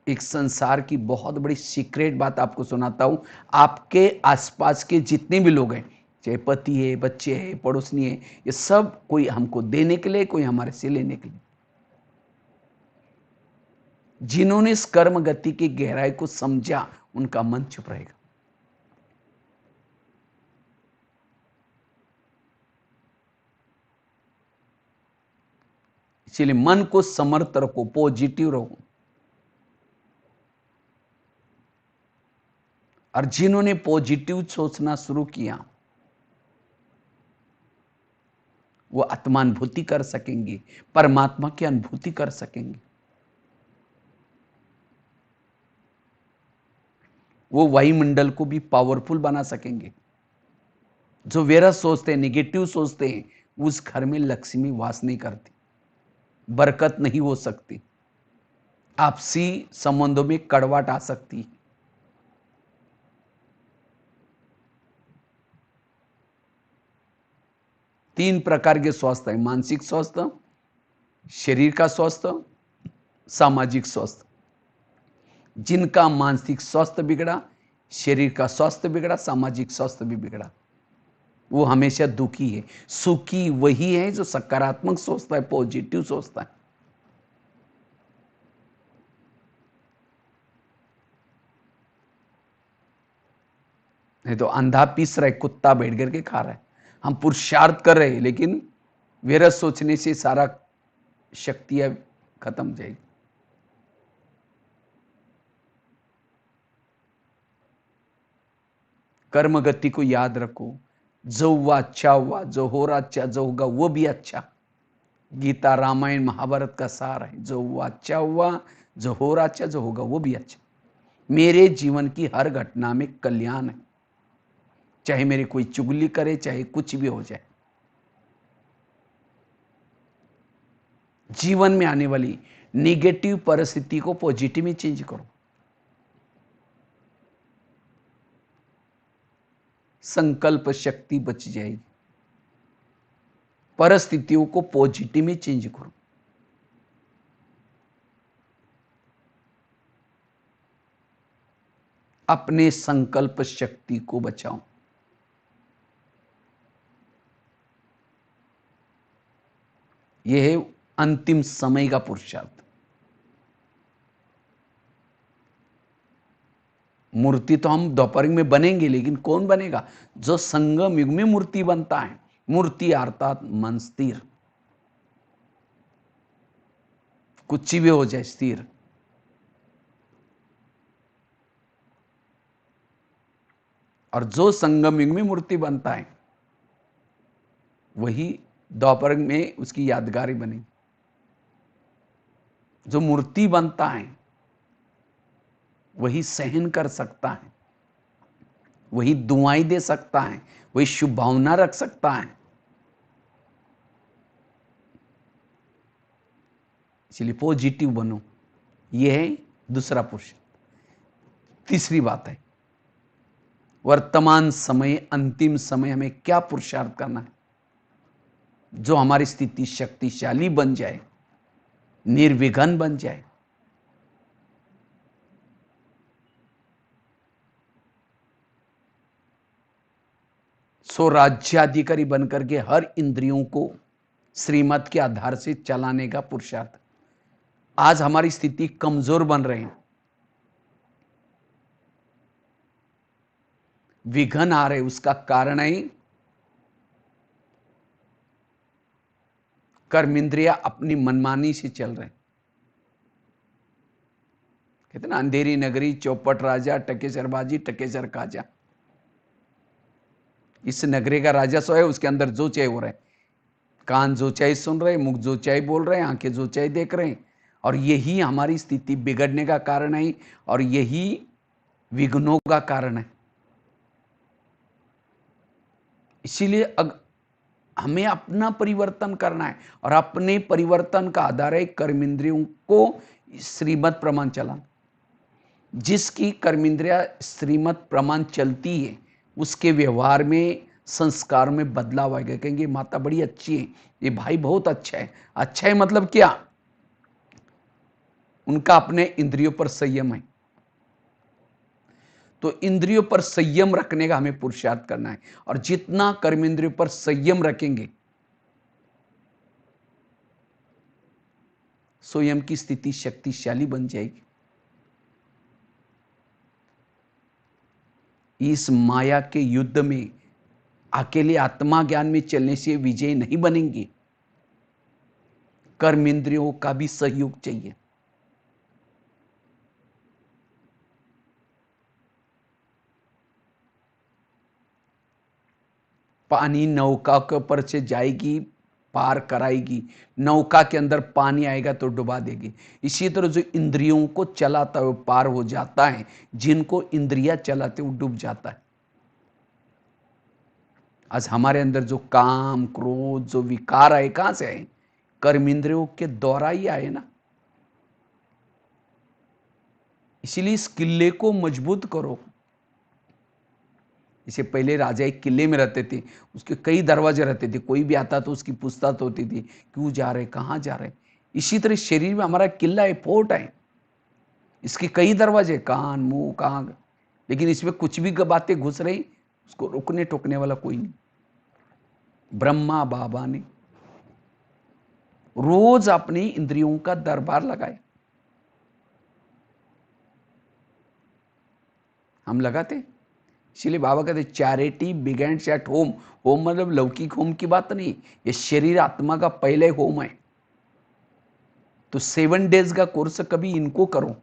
एक संसार की बहुत बड़ी सीक्रेट बात आपको सुनाता हूं। आपके आसपास के जितने भी लोग हैं, चाहे पति है, बच्चे हैं, पड़ोसनी है, ये सब कोई हमको देने के लिए, कोई हमारे से लेने के लिए। जिन्होंने इस कर्म गति की गहराई को समझा, उनका मन चुप रहेगा। इसीलिए मन को समर्थ रखो, पॉजिटिव रहो। और जिन्होंने पॉजिटिव सोचना शुरू किया, वो आत्मानुभूति कर सकेंगे, परमात्मा की अनुभूति कर सकेंगे। वो वायुमंडल को भी पावरफुल बना सकेंगे। जो वेरस सोचते हैं, निगेटिव सोचते हैं, उस घर में लक्ष्मी वास नहीं करती। बरकत नहीं हो सकती, आपसी संबंधों में कड़वाहट आ सकती है। तीन प्रकार के स्वास्थ्य है, मानसिक स्वास्थ्य, शरीर का स्वास्थ्य, सामाजिक स्वास्थ्य। जिनका मानसिक स्वास्थ्य बिगड़ा, शरीर का स्वास्थ्य बिगड़ा, सामाजिक स्वास्थ्य भी बिगड़ा, वो हमेशा दुखी है। सुखी वही है जो सकारात्मक सोचता है, पॉजिटिव सोचता है। नहीं तो अंधा पीस रहा है, कुत्ता बैठ करके खा रहा है। हम पुरुषार्थ कर रहे हैं, लेकिन व्यर्थ सोचने से सारा शक्तियां खत्म हो जाएगी। कर्म गति को याद रखो, जो हुआ अच्छा हुआ, जो हो रहा अच्छा, जो होगा वो भी अच्छा। गीता, रामायण, महाभारत का सार है। जो हुआ अच्छा हुआ, जो हो रहा अच्छा, जो होगा वो भी अच्छा। मेरे जीवन की हर घटना में कल्याण है, चाहे मेरी कोई चुगली करे, चाहे कुछ भी हो जाए। जीवन में आने वाली निगेटिव परिस्थिति को पॉजिटिव में चेंज करो। संकल्प शक्ति बच जाएगी। परिस्थितियों को पॉजिटिव में चेंज करो। अपने संकल्प शक्ति को बचाओ। यह है अंतिम समय का पुरुषार्थ। मूर्ति तो हम दोपहर में बनेंगे, लेकिन कौन बनेगा? जो संगम युग में मूर्ति बनता है। मूर्ति अर्थात मन स्थिर, कुछ भी हो जाए स्थिर। और जो संगम युग में मूर्ति बनता है, वही दोपहर में उसकी यादगारी बनेगी। जो मूर्ति बनता है वही सहन कर सकता है, वही दुआएं दे सकता है, वही शुभ भावना रख सकता है। इसलिए पॉजिटिव बनो। यह है दूसरा पुरुष। तीसरी बात है, वर्तमान समय, अंतिम समय हमें क्या पुरुषार्थ करना है जो हमारी स्थिति शक्तिशाली बन जाए, निर्विघ्न बन जाए। स्वराज्याधिकारी बनकर के हर इंद्रियों को श्रीमत के आधार से चलाने का पुरुषार्थ। आज हमारी स्थिति कमजोर बन रहे हैं, विघ्न आ रहे, उसका कारण है कर्मेंद्रिया अपनी मनमानी से चल रहे हैं। कहते ना, अंधेरी नगरी, चौपट राजा, टकेसरबाजी, टकेसर काजा। इस नगरी का राजा सो है, उसके अंदर जो चाहे हो रहा है। कान जो चाहे सुन रहे, मुख जो चाहे बोल रहे, आंखें जो चाहे देख रहे हैं। और यही हमारी स्थिति बिगड़ने का कारण है, और यही विघ्नों का कारण है। इसीलिए हमें अपना परिवर्तन करना है, और अपने परिवर्तन का आधार है कर्मेंद्रियों को श्रीमत प्रमाण चलाना। जिसकी कर्मेंद्रिया श्रीमत प्रमाण चलती है, उसके व्यवहार में, संस्कार में बदलाव आएगा। कहेंगे माता बड़ी अच्छी है, ये भाई बहुत अच्छा है। अच्छा है मतलब क्या? उनका अपने इंद्रियों पर संयम है। तो इंद्रियों पर संयम रखने का हमें पुरुषार्थ करना है, और जितना कर्मेंद्रियों पर संयम रखेंगे, स्वयं की स्थिति शक्तिशाली बन जाएगी। इस माया के युद्ध में अकेले आत्मा ज्ञान में चलने से विजय नहीं बनेंगे, कर्मेंद्रियों का भी सहयोग चाहिए। पानी नौका के ऊपर से जाएगी, पार कराएगी। नौका के अंदर पानी आएगा तो डुबा देगी। इसी तरह जो इंद्रियों को चलाता है वो पार हो जाता है, जिनको इंद्रियां चलाते वो डूब जाता है। आज हमारे अंदर जो काम, क्रोध, जो विकार आए, कहां से आए? कर्मेंद्रियों के द्वारा ही आए ना। इसीलिए इस किले को मजबूत करो। इससे पहले राजा एक किले में रहते थे, उसके कई दरवाजे रहते थे, कोई भी आता तो उसकी पूछताछ होती थी, क्यों जा रहे, कहाँ जा रहे। इसी तरह शरीर में हमारा किला है, फोर्ट है, इसके कई दरवाजे, कान, मुंह, कान, लेकिन इसमें कुछ भी बातें घुस रही, उसको रोकने टोकने वाला कोई नहीं। ब्रह्मा बाबा ने रोज अपनी इंद्रियों का दरबार लगाया। हम लगाते, इसलिए बाबा कहते charity begins at home. Home मतलब लौकिक होम की बात नहीं, ये शरीर आत्मा का पहले होम है। तो 7 डेज का कोर्स कभी इनको करो,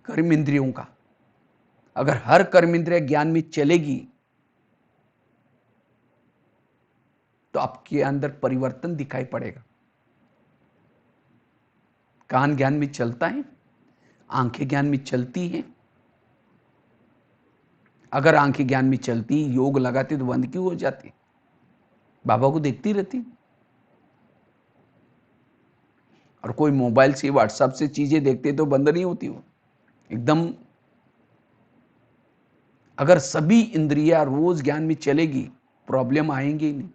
कर्म इंद्रियों का। अगर हर कर्म इंद्रिय ज्ञान में चलेगी तो आपके अंदर परिवर्तन दिखाई पड़ेगा। कान ज्ञान में चलता है, आंखें ज्ञान में चलती हैं। अगर आंखें ज्ञान में चलती, योग लगाती तो बंद क्यों हो जाती? बाबा को देखती रहती। और कोई मोबाइल से, व्हाट्सएप से चीजें देखते तो बंद नहीं होती वो एकदम। अगर सभी इंद्रियां रोज ज्ञान में चलेगी, प्रॉब्लम आएंगे ही नहीं।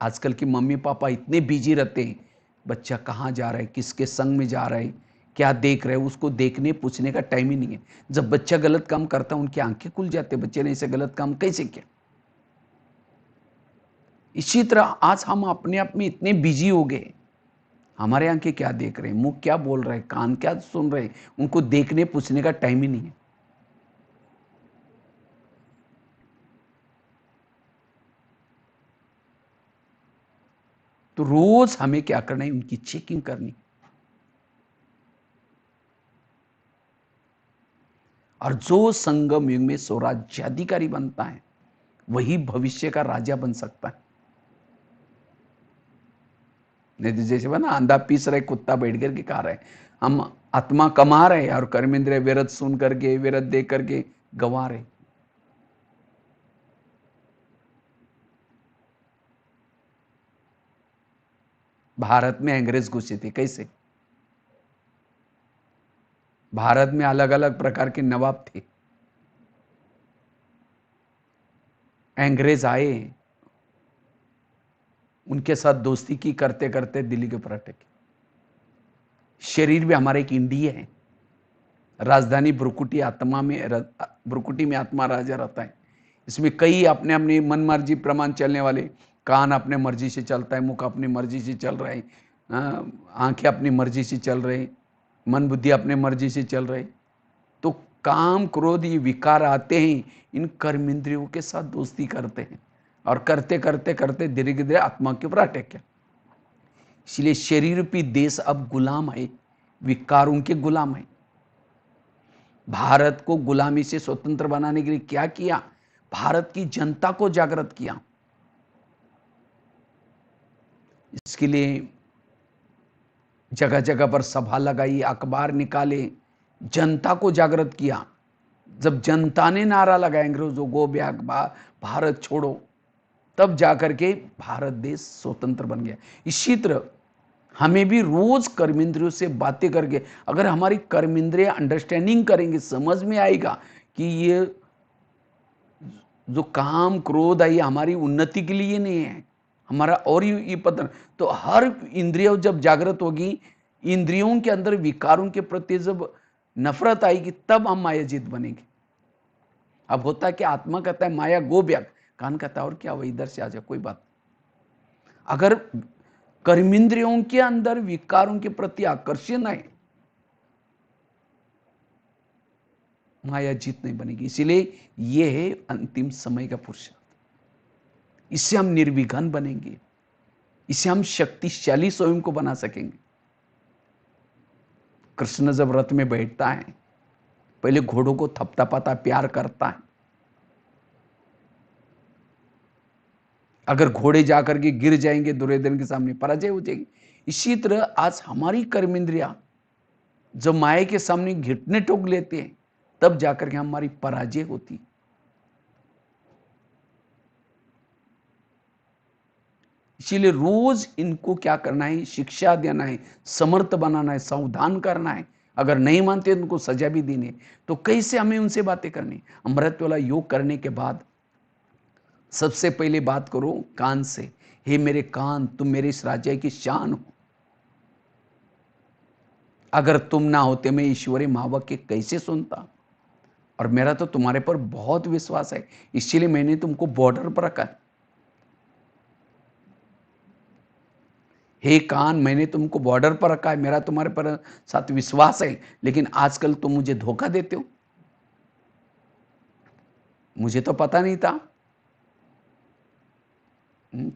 आजकल के मम्मी पापा इतने बिजी रहते हैं, बच्चा कहाँ जा रहा है, किसके संग में जा रहा है, क्या देख रहे हैं, उसको देखने पूछने का टाइम ही नहीं है। जब बच्चा गलत काम करता है, उनकी आंखें खुल जाती है, बच्चे ने ऐसे गलत काम कैसे किया। इसी तरह आज हम अपने आप में इतने बिजी हो गए, हमारे आंखें क्या देख रहे हैं, मुंह क्या बोल रहे हैं, कान क्या सुन रहे हैं, उनको देखने पूछने का टाइम ही नहीं है। तो रोज हमें क्या करना है, उनकी चेकिंग करनी। और जो संगम युग में स्वराज्याधिकारी बनता है, वही भविष्य का राजा बन सकता है। नहीं तो जैसे बना अंधा पीस रहे, कुत्ता बैठ करके खा रहे, हम आत्मा कमा रहे और कर्मेंद्रिय विरत सुन करके, विरत देख करके गवा रहे। भारत में अंग्रेज घुसे थे कैसे? भारत में अलग अलग प्रकार के नवाब थे। अंग्रेज आए, उनके साथ दोस्ती की करते करते दिल्ली के ऊपर अटैक। शरीर भी हमारा एक इंडिया है। राजधानी ब्रुकुटी आत्मा में, ब्रुकुटी में आत्मा राजा रहता है। इसमें कई अपने अपनी मन मर्जी प्रमाण चलने वाले, कान अपने मर्जी से चलता है, मुख अपनी मर्जी से चल रहा है, आंखें अपनी मर्जी से चल रहे, मन बुद्धि अपने मर्जी से चल रहे। तो काम क्रोध ये विकार आते हैं, इन कर्म इंद्रियों के साथ दोस्ती करते हैं और करते करते करते धीरे धीरे आत्मा के ऊपर अटैक किया। इसलिए शरीर रूपी देश अब गुलाम है, विकारों के गुलाम है। भारत को गुलामी से स्वतंत्र बनाने के लिए क्या किया? भारत की जनता को जागृत किया। इसके लिए जगह जगह पर सभा लगाई, अखबार निकाले, जनता को जागृत किया। जब जनता ने नारा लगाया अंग्रेजों गो बैक, भारत छोड़ो, तब जाकर के भारत देश स्वतंत्र बन गया। इसी तरह हमें भी रोज कर्मेंद्रियों से बातें करके, अगर हमारी कर्मेंद्रिय अंडरस्टैंडिंग करेंगे, समझ में आएगा कि ये जो काम क्रोध है ये हमारी उन्नति के लिए नहीं है, हमारा और ये पतन। तो हर इंद्रिय जब जागृत होगी, इंद्रियों के अंदर विकारों के प्रति जब नफरत आएगी, तब हम मायाजीत बनेंगे। अब होता है कि आत्मा कहता है माया गो ब्याग, कान कहता है और क्या, वो इधर से आ जाए, कोई बात। अगर कर्मेंद्रियों के अंदर विकारों के प्रति आकर्षण है, माया जीत नहीं बनेगी। इसीलिए यह है अंतिम समय का पुरुषार्थ। इससे हम निर्विघ्न बनेंगे, इससे हम शक्तिशाली स्वयं को बना सकेंगे। कृष्ण जब रथ में बैठता है, पहले घोड़ों को थपथपाता, प्यार करता है। अगर घोड़े जाकर के गिर जाएंगे दुर्योधन के सामने, पराजय हो जाएगी। इसी तरह आज हमारी कर्मेंद्रिया जब माया के सामने घिटने ठोक लेते हैं, तब जाकर के हमारी पराजय होती। इसीलिए रोज इनको क्या करना है, शिक्षा देना है, समर्थ बनाना है, सावधान करना है। अगर नहीं मानते तो उनको सजा भी देनी है। तो कैसे हमें उनसे बातें करनी? अमृत वाला योग करने के बाद सबसे पहले बात करो कान से। हे मेरे कान, तुम मेरे इस राज्य की शान हो। अगर तुम ना होते मैं ईश्वरी महावाक्य कैसे सुनता? और मेरा तो तुम्हारे पर बहुत विश्वास है, इसीलिए मैंने तुमको बॉर्डर पर रखा। हे कान, मैंने तुमको बॉर्डर पर रखा है, मेरा तुम्हारे पर साथ विश्वास है, लेकिन आजकल तुम मुझे धोखा देते हो। मुझे तो पता नहीं था।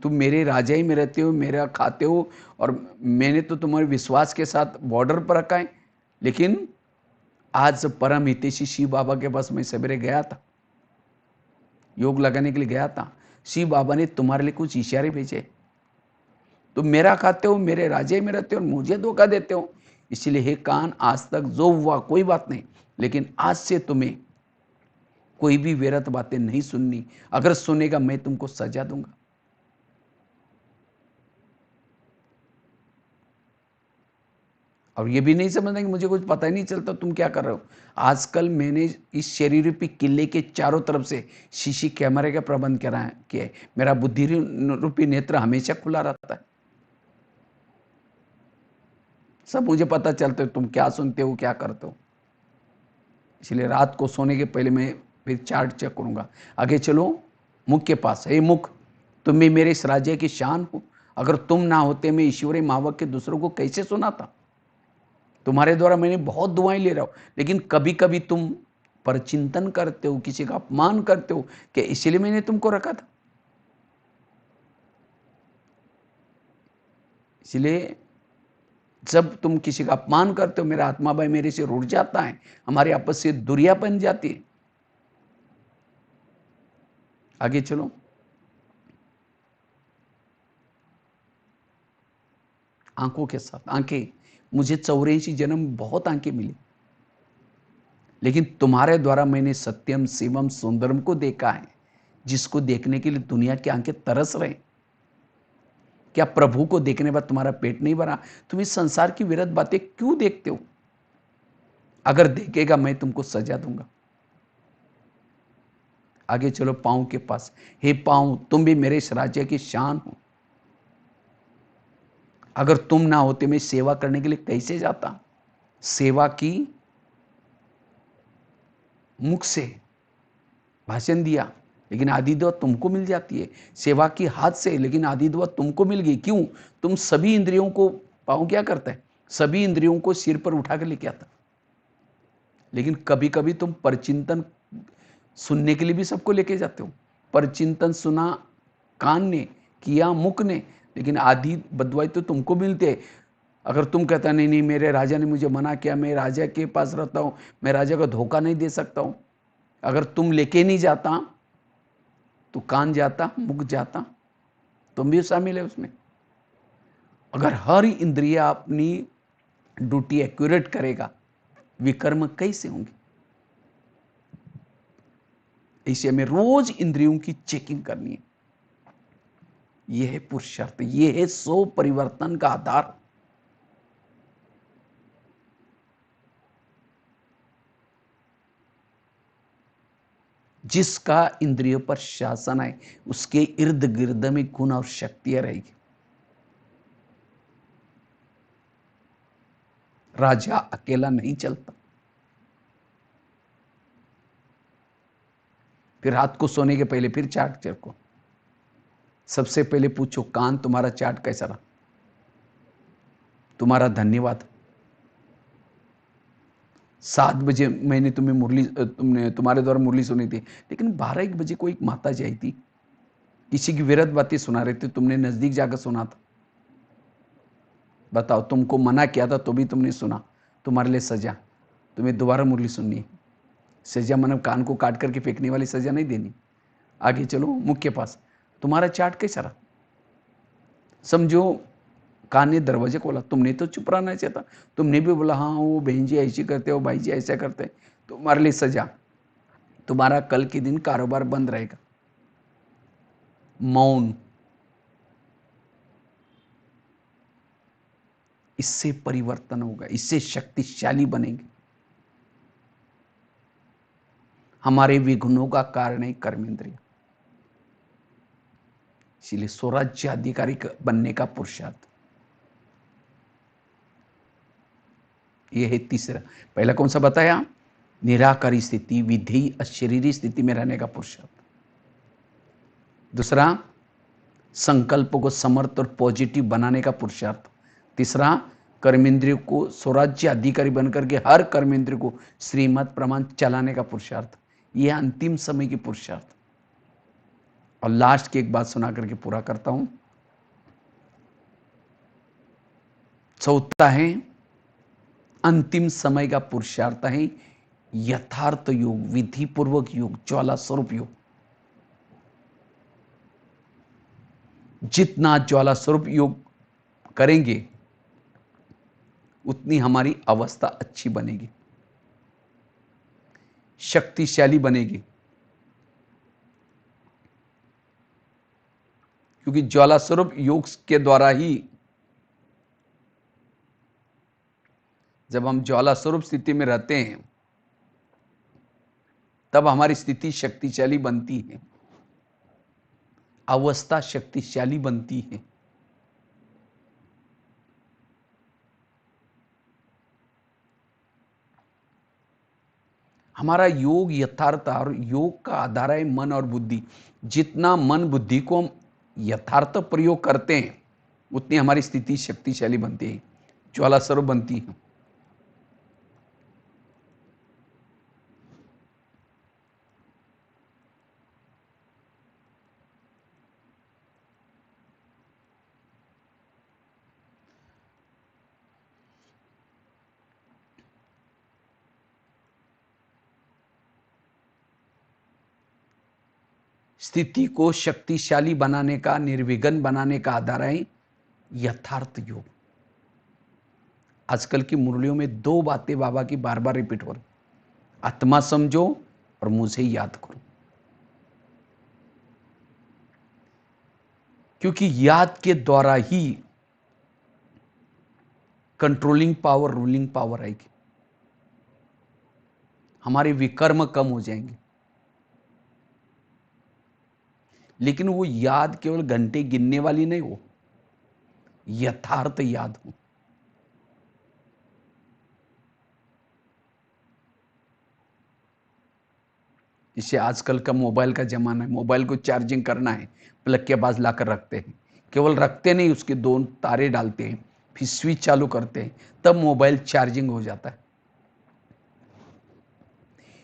तुम मेरे राजा ही में रहते हो, मेरा खाते हो, और मैंने तो तुम्हारे विश्वास के साथ बॉर्डर पर रखा है। लेकिन आज परम हितैषी शिव बाबा के पास मैं सवेरे गया था, योग लगाने के लिए गया था। शिव बाबा ने तुम्हारे लिए कुछ इशारे भेजे। तुम मेरा खाते हो, मेरे राज्य में रहते हो और मुझे धोखा देते हो। इसलिए हे कान, आज तक जो हुआ कोई बात नहीं, लेकिन आज से तुम्हें कोई भी व्यर्थ बातें नहीं सुननी। अगर सुनेगा मैं तुमको सजा दूंगा। और ये भी नहीं समझना कि मुझे कुछ पता ही नहीं चलता तुम क्या कर रहे हो। आजकल मैंने इस शरीर रूपी किले के चारों तरफ से शीशी कैमरे का प्रबंध किया है। मेरा बुद्धि रूपी नेत्र हमेशा खुला रहता है। सब मुझे पता चलता है तुम क्या सुनते हो, क्या करते हो। इसलिए रात को सोने के पहले मैं फिर चार्ट चेक करूंगा। आगे चलो, मुख के पास। हे मुख, तुम भी मेरे इस राज्य की शान हो। अगर तुम ना होते मैं ईश्वरी मावक के दूसरों को कैसे सुनाता? तुम्हारे द्वारा मैंने बहुत दुआएं ले रहा हूं, लेकिन कभी कभी तुम परचिंतन करते हो, किसी का अपमान करते हो कि इसलिए मैंने तुमको रखा था। इसलिए जब तुम किसी का अपमान करते हो, मेरा आत्मा भाई मेरे से रुठ जाता है, हमारे आपस से दूरियां बन जाती है। आगे चलो, आंखों के साथ। आंखें, मुझे 84 जन्म बहुत आंखें मिली, लेकिन तुम्हारे द्वारा मैंने सत्यम शिवम सुंदरम को देखा है, जिसको देखने के लिए दुनिया की आंखें तरस रहे। क्या प्रभु को देखने बाद तुम्हारा पेट नहीं भरा? तुम इस संसार की विरत बातें क्यों देखते हो? अगर देखेगा मैं तुमको सजा दूंगा। आगे चलो, पांव के पास। हे पांव, तुम भी मेरे इस राज्य की शान हो। अगर तुम ना होते मैं सेवा करने के लिए कैसे जाता? सेवा की मुख से भाषण दिया, लेकिन आधी दुआ तुमको मिल जाती है। सेवा की हाथ से, लेकिन आधी दुआ तुमको मिल गई। क्यों? तुम सभी इंद्रियों को, पाँव क्या करता है, सभी इंद्रियों को सिर पर उठा कर लेके आता। लेकिन कभी कभी तुम परचिंतन सुनने के लिए भी सबको लेके जाते हो। परचिंतन सुना कान ने, किया मुख ने, लेकिन आधी बदवाई तो तुमको मिलते है। अगर तुम कहता नहीं नहीं, मेरे राजा ने मुझे मना किया, मैं राजा के पास रहता हूं, मैं राजा को धोखा नहीं दे सकता हूं। अगर तुम लेके नहीं जाता तो कान जाता, मुख जाता, तुम भी शामिल है उसमें। अगर हर इंद्रिया अपनी ड्यूटी एक्यूरेट करेगा, विकर्म कैसे होंगे? इसे हमें रोज इंद्रियों की चेकिंग करनी है। यह है पुरुषार्थ, यह है सो परिवर्तन का आधार। जिसका इंद्रियों पर शासन है, उसके इर्द गिर्द में गुण और शक्तियां रहेगी। राजा अकेला नहीं चलता। फिर रात को सोने के पहले फिर चार्ट चेको। सबसे पहले पूछो, कान तुम्हारा चार्ट कैसा रहा? तुम्हारा धन्यवाद। 7 बजे मैंने तुमने तुम्हारे द्वारा मुरली सुनी थी, लेकिन 12-1 बजे को एक माता जी आई थी, किसी की विरत बातें सुना रहे थे, तुमने नजदीक जाकर सुना था। बताओ, तुमको मना किया था तो भी तुमने सुना। तुम्हारे लिए सजा, तुम्हें दोबारा मुरली सुननी है। सजा मतलब कान को काट करके फेंकने वाली सजा नहीं देनी। आगे चलो, मुख के पास। तुम्हारा चार्ट कैसा रहा? समझो कान ने दरवाजे खोला, तुमने तो चुप रहना चाहिए था। तुमने भी बोला हाँ वो बहन जी ऐसी करते हो, भाई जी ऐसा करते हैं। तुम्हारे लिए सजा, तुम्हारा कल के दिन कारोबार बंद रहेगा। मौन, इससे परिवर्तन होगा, इससे शक्तिशाली बनेंगे। हमारे विघ्नों का कारण है कर्मेंद्रिय। इसीलिए स्वराज्य अधिकारी बनने का पुरुषार्थ, यह है तीसरा। पहला कौन सा बताया? निराकारी स्थिति, विधेयी अशरीरी स्थिति में रहने का पुरुषार्थ। दूसरा, संकल्प को समर्थ और पॉजिटिव बनाने का पुरुषार्थ। तीसरा, कर्मेंद्रिय को स्वराज्य अधिकारी बनकर के हर कर्मेंद्रिय को श्रीमत प्रमाण चलाने का पुरुषार्थ। यह अंतिम समय की पुरुषार्थ। और लास्ट की एक बात सुना करके पूरा करता हूं। चौथा है, अंतिम समय का पुरुषार्थ है यथार्थ योग, विधि पूर्वक योग, ज्वाला स्वरूप योग। जितना ज्वाला स्वरूप योग करेंगे उतनी हमारी अवस्था अच्छी बनेगी, शक्तिशाली बनेगी। क्योंकि ज्वाला स्वरूप योग के द्वारा ही, जब हम ज्वाला स्वरूप स्थिति में रहते हैं तब हमारी स्थिति शक्तिशाली बनती है, अवस्था शक्तिशाली बनती है। हमारा योग यथार्थ, और योग का आधार है मन और बुद्धि। जितना मन बुद्धि को हम यथार्थ प्रयोग करते हैं उतनी हमारी स्थिति शक्तिशाली बनती है, ज्वाला स्वरूप बनती है। स्थिति को शक्तिशाली बनाने का, निर्विघ्न बनाने का आधार है यथार्थ योग। आजकल की मुरलियों में दो बातें बाबा की बार बार रिपीट हो रही, आत्मा समझो और मुझे याद करो। क्योंकि याद के द्वारा ही कंट्रोलिंग पावर, रूलिंग पावर आएगी। हमारे विकर्म कम हो जाएंगे। लेकिन वो याद केवल घंटे गिनने वाली नहीं हो, यथार्थ याद हो। जिसे आजकल का मोबाइल का जमाना है, मोबाइल को चार्जिंग करना है, प्लग के पास लाकर रखते हैं। केवल रखते नहीं, उसके दो तारे डालते हैं, फिर स्विच चालू करते हैं, तब मोबाइल चार्जिंग हो जाता है।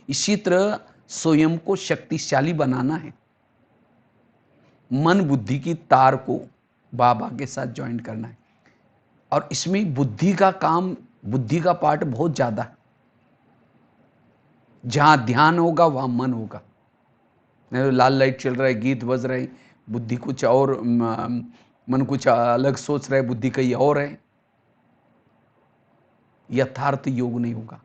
इसी तरह स्वयं को शक्तिशाली बनाना है, मन बुद्धि की तार को बाबा के साथ ज्वाइन करना है। और इसमें बुद्धि का काम, बुद्धि का पार्ट बहुत ज्यादा है। जहां ध्यान होगा वहां मन होगा। नहीं तो लाल लाइट चल रहा है, गीत बज रहे, बुद्धि कुछ और, मन कुछ अलग सोच रहा है, बुद्धि कहीं और है, यथार्थ योग नहीं होगा।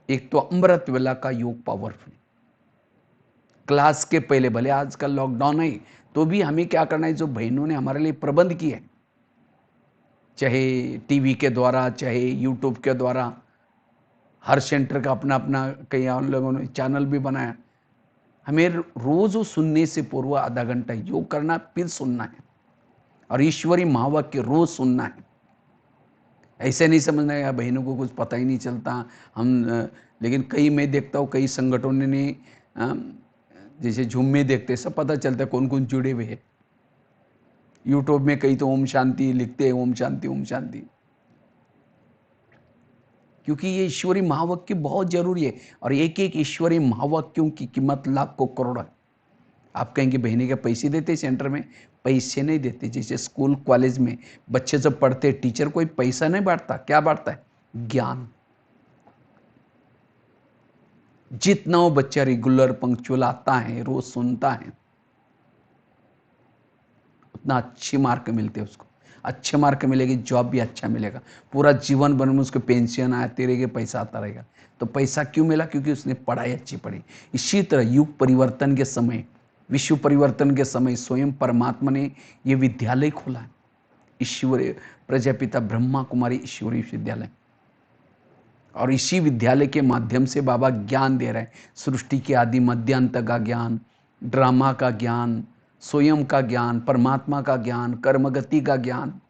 एक तो अमृत वेला का योग पावरफुल। क्लास के पहले, भले आजकल लॉकडाउन है तो भी हमें क्या करना है, जो बहनों ने हमारे लिए प्रबंध किए हैं, चाहे टीवी के द्वारा, चाहे यूट्यूब के द्वारा, हर सेंटर का अपना अपना, कई लोगों ने चैनल भी बनाया। हमें रोज सुनने से पूर्व आधा घंटा योग करना, फिर सुनना है, और ईश्वरी महावाक्य रोज सुनना है। ऐसे नहीं समझना है यार बहनों को कुछ पता ही नहीं चलता हम। लेकिन कई मैं देखता हूँ, कई संगठनों ने जैसे झूम में देखते, सब पता चलता है कौन कौन जुड़े हुए हैं। यूट्यूब में कई तो ओम शांति लिखते हैं, ओम शांति ओम शांति। क्योंकि ये ईश्वरी महावाक्य बहुत जरूरी है, और एक एक ईश्वरी महावाक्यों की कीमत लाखों करोड़ है। आप कहेंगे बहने के पैसे देते सेंटर में? पैसे नहीं देते। जैसे स्कूल कॉलेज में बच्चे जब पढ़ते, टीचर कोई पैसा नहीं बांटता, क्या बांटता है? ज्ञान। जितना वो बच्चा रेगुलर पंक्चुअल आता है, रोज सुनता है, उतना अच्छे मार्क मिलते हैं उसको। अच्छे मार्क मिलेगी, जॉब भी अच्छा मिलेगा, पूरा जीवन भर में उसको पेंशन आते रहेगा, पैसा आता रहेगा। तो पैसा क्यों मिला? क्योंकि उसने पढ़ाई अच्छी पढ़ी। इसी तरह युग परिवर्तन के समय, विश्व परिवर्तन के समय स्वयं परमात्मा ने ये विद्यालय खोला है। ईश्वरीय प्रजापिता ब्रह्मा कुमारी ईश्वरीय विश्वविद्यालय। और इसी विद्यालय के माध्यम से बाबा ज्ञान दे रहे हैं, सृष्टि के आदि मध्य अंत का ज्ञान, ड्रामा का ज्ञान, स्वयं का ज्ञान, परमात्मा का ज्ञान, कर्मगति का ज्ञान।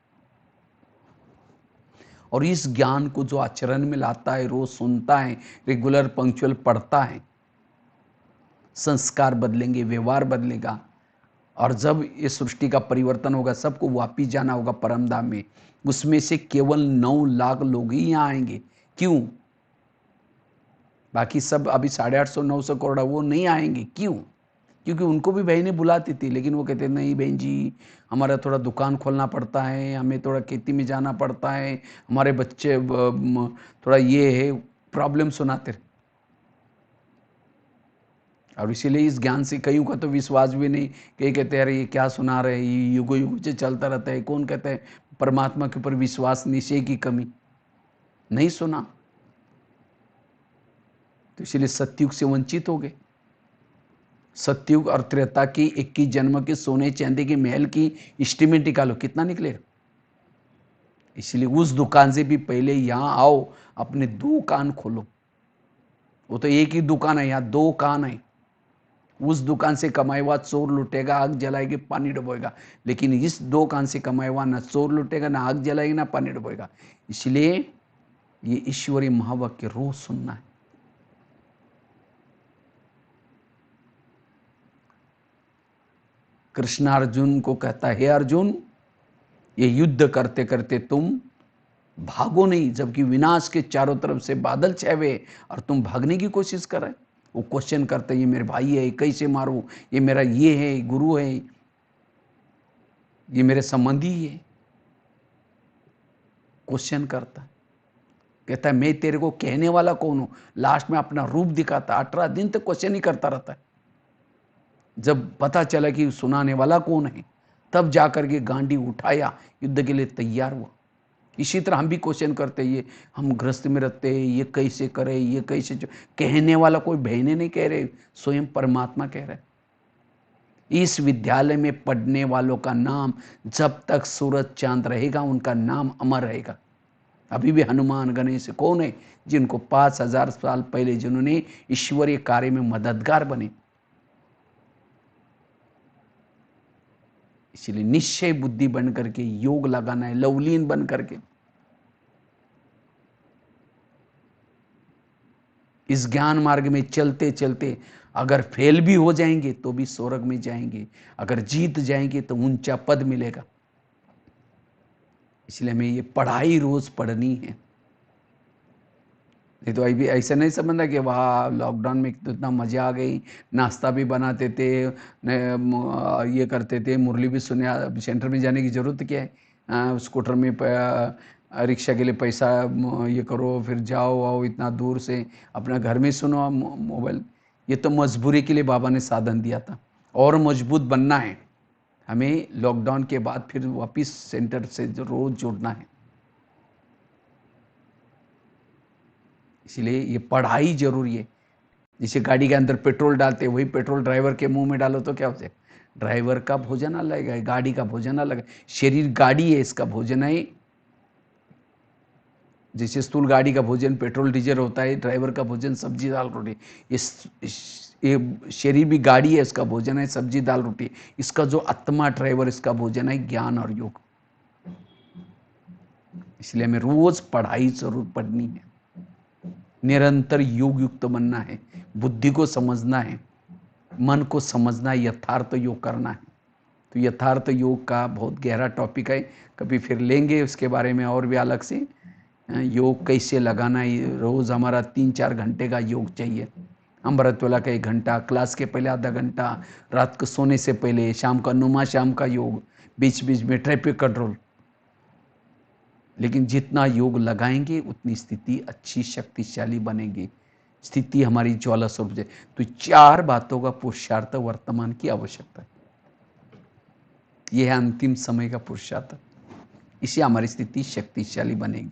और इस ज्ञान को जो आचरण में लाता है, रोज सुनता है, रेगुलर पंक्चुअल पढ़ता है, संस्कार बदलेंगे, व्यवहार बदलेगा। और जब ये सृष्टि का परिवर्तन होगा, सबको वापिस जाना होगा परमधाम में, उसमें से केवल 9 लाख लोग ही यहाँ आएंगे। क्यों? बाकी सब अभी 850 900 करोड़ वो नहीं आएंगे। क्यों? क्योंकि उनको भी बहनें बुलाती थी, लेकिन वो कहते नहीं बहन जी, हमारा थोड़ा दुकान खोलना पड़ता है, हमें थोड़ा खेती में जाना पड़ता है, हमारे बच्चे थोड़ा ये है, प्रॉब्लम सुनाते रहे। और इसीलिए इस ज्ञान से कईयों का तो विश्वास भी नहीं, कई कहते हैं अरे ये क्या सुना रहे, ये युगों युगों से चलता रहता है। कौन कहता है परमात्मा के ऊपर विश्वास, निश्चय की कमी? नहीं सुना, तो इसीलिए सतयुग से वंचित हो गए। सतयुग और त्रेता की 21 जन्म के सोने चांदी के महल की एस्टीमेट निकालो, कितना निकलेगा? इसलिए उस दुकान से भी पहले यहाँ आओ, अपने 2 कान खोलो। वो तो एक ही दुकान है, यहाँ 2 कान है। उस दुकान से कमाए हुआ चोर लुटेगा, आग जलाएगी, पानी डुबोएगा। लेकिन इस 2 कान से कमाए हुआ ना चोर लुटेगा, ना आग जलाएगी, ना पानी डुबोएगा। इसलिए ये ईश्वरीय महावाक्य रोज सुनना है। कृष्ण अर्जुन को कहता है, हे अर्जुन, ये युद्ध करते करते तुम भागो नहीं, जबकि विनाश के चारों तरफ से बादल छाए और तुम भागने की कोशिश कर रहे। वो क्वेश्चन करते, ये मेरे भाई है, कैसे मारूं, ये मेरा ये है, गुरु है, ये मेरे संबंधी है। क्वेश्चन करता है, कहता है मैं तेरे को कहने वाला कौन हूं? लास्ट में अपना रूप दिखाता। 18 दिन तक क्वेश्चन ही करता रहता है। जब पता चला कि सुनाने वाला कौन है, तब जाकर के गांडी उठाया, युद्ध के लिए तैयार हुआ। इसी तरह हम भी क्वेश्चन करते हैं, ये हम गृहस्थ में रहते हैं, ये कैसे करें, ये कैसे कहने वाला कोई बहने नहीं कह रहे, स्वयं परमात्मा कह रहे। इस विद्यालय में पढ़ने वालों का नाम जब तक सूरज चांद रहेगा, उनका नाम अमर रहेगा। अभी भी हनुमान गणेश कौन है? जिनको 5000 साल पहले जिन्होंने ईश्वरीय कार्य में मददगार बने। इसलिए निश्चय बुद्धि बन करके योग लगाना है, लवलीन बन करके। इस ज्ञान मार्ग में चलते चलते अगर फेल भी हो जाएंगे तो भी स्वर्ग में जाएंगे, अगर जीत जाएंगे तो ऊंचा पद मिलेगा। इसलिए हमें ये पढ़ाई रोज पढ़नी है। नहीं तो अभी ऐसा नहीं समझना कि वाह लॉकडाउन में तो इतना मजा आ गई, नाश्ता भी बनाते थे, ये करते थे, मुरली भी सुने। सेंटर में जाने की जरूरत क्या है? स्कूटर में रिक्शा के लिए पैसा ये करो, फिर जाओ आओ इतना दूर से, अपना घर में सुनो मोबाइल। ये तो मजबूरी के लिए बाबा ने साधन दिया था। और मजबूत बनना है हमें, लॉकडाउन के बाद फिर वापिस सेंटर से रोज जुड़ना है। इसलिए ये पढ़ाई जरूरी है। जैसे गाड़ी के अंदर पेट्रोल डालते, वही पेट्रोल ड्राइवर के मुंह में डालो तो क्या हो जाए? ड्राइवर का भोजन अलग है, गाड़ी का भोजन अलग है। शरीर गाड़ी है, इसका भोजन है। जैसे स्थूल गाड़ी का भोजन पेट्रोल डीजल होता है, ड्राइवर का भोजन सब्जी दाल रोटी। ये शरीर भी गाड़ी है, इसका भोजन है सब्जी दाल रोटी। इसका जो आत्मा ड्राइवर, इसका भोजन है ज्ञान और योग। इसलिए हमें रोज पढ़ाई जरूर पढ़नी है, निरंतर योग युक्त बनना है, बुद्धि को समझना है, मन को समझना है, यथार्थ योग करना है। तो यथार्थ योग का बहुत गहरा टॉपिक है, कभी फिर लेंगे उसके बारे में और भी अलग से। योग कैसे लगाना है, रोज़ हमारा 3-4 घंटे का योग चाहिए। अमृतवेला का 1 घंटा, क्लास के पहले आधा घंटा, रात को सोने से पहले, शाम का नुमा शाम का योग, बीच बीच में ट्रैफिक कंट्रोल। लेकिन जितना योग लगाएंगे उतनी स्थिति अच्छी शक्तिशाली बनेगी, स्थिति हमारी ज्वाला स्वरूप है। तो 4 बातों का पुरुषार्थ वर्तमान की आवश्यकता है। यह है अंतिम समय का पुरुषार्थ, इससे हमारी स्थिति शक्तिशाली बनेगी।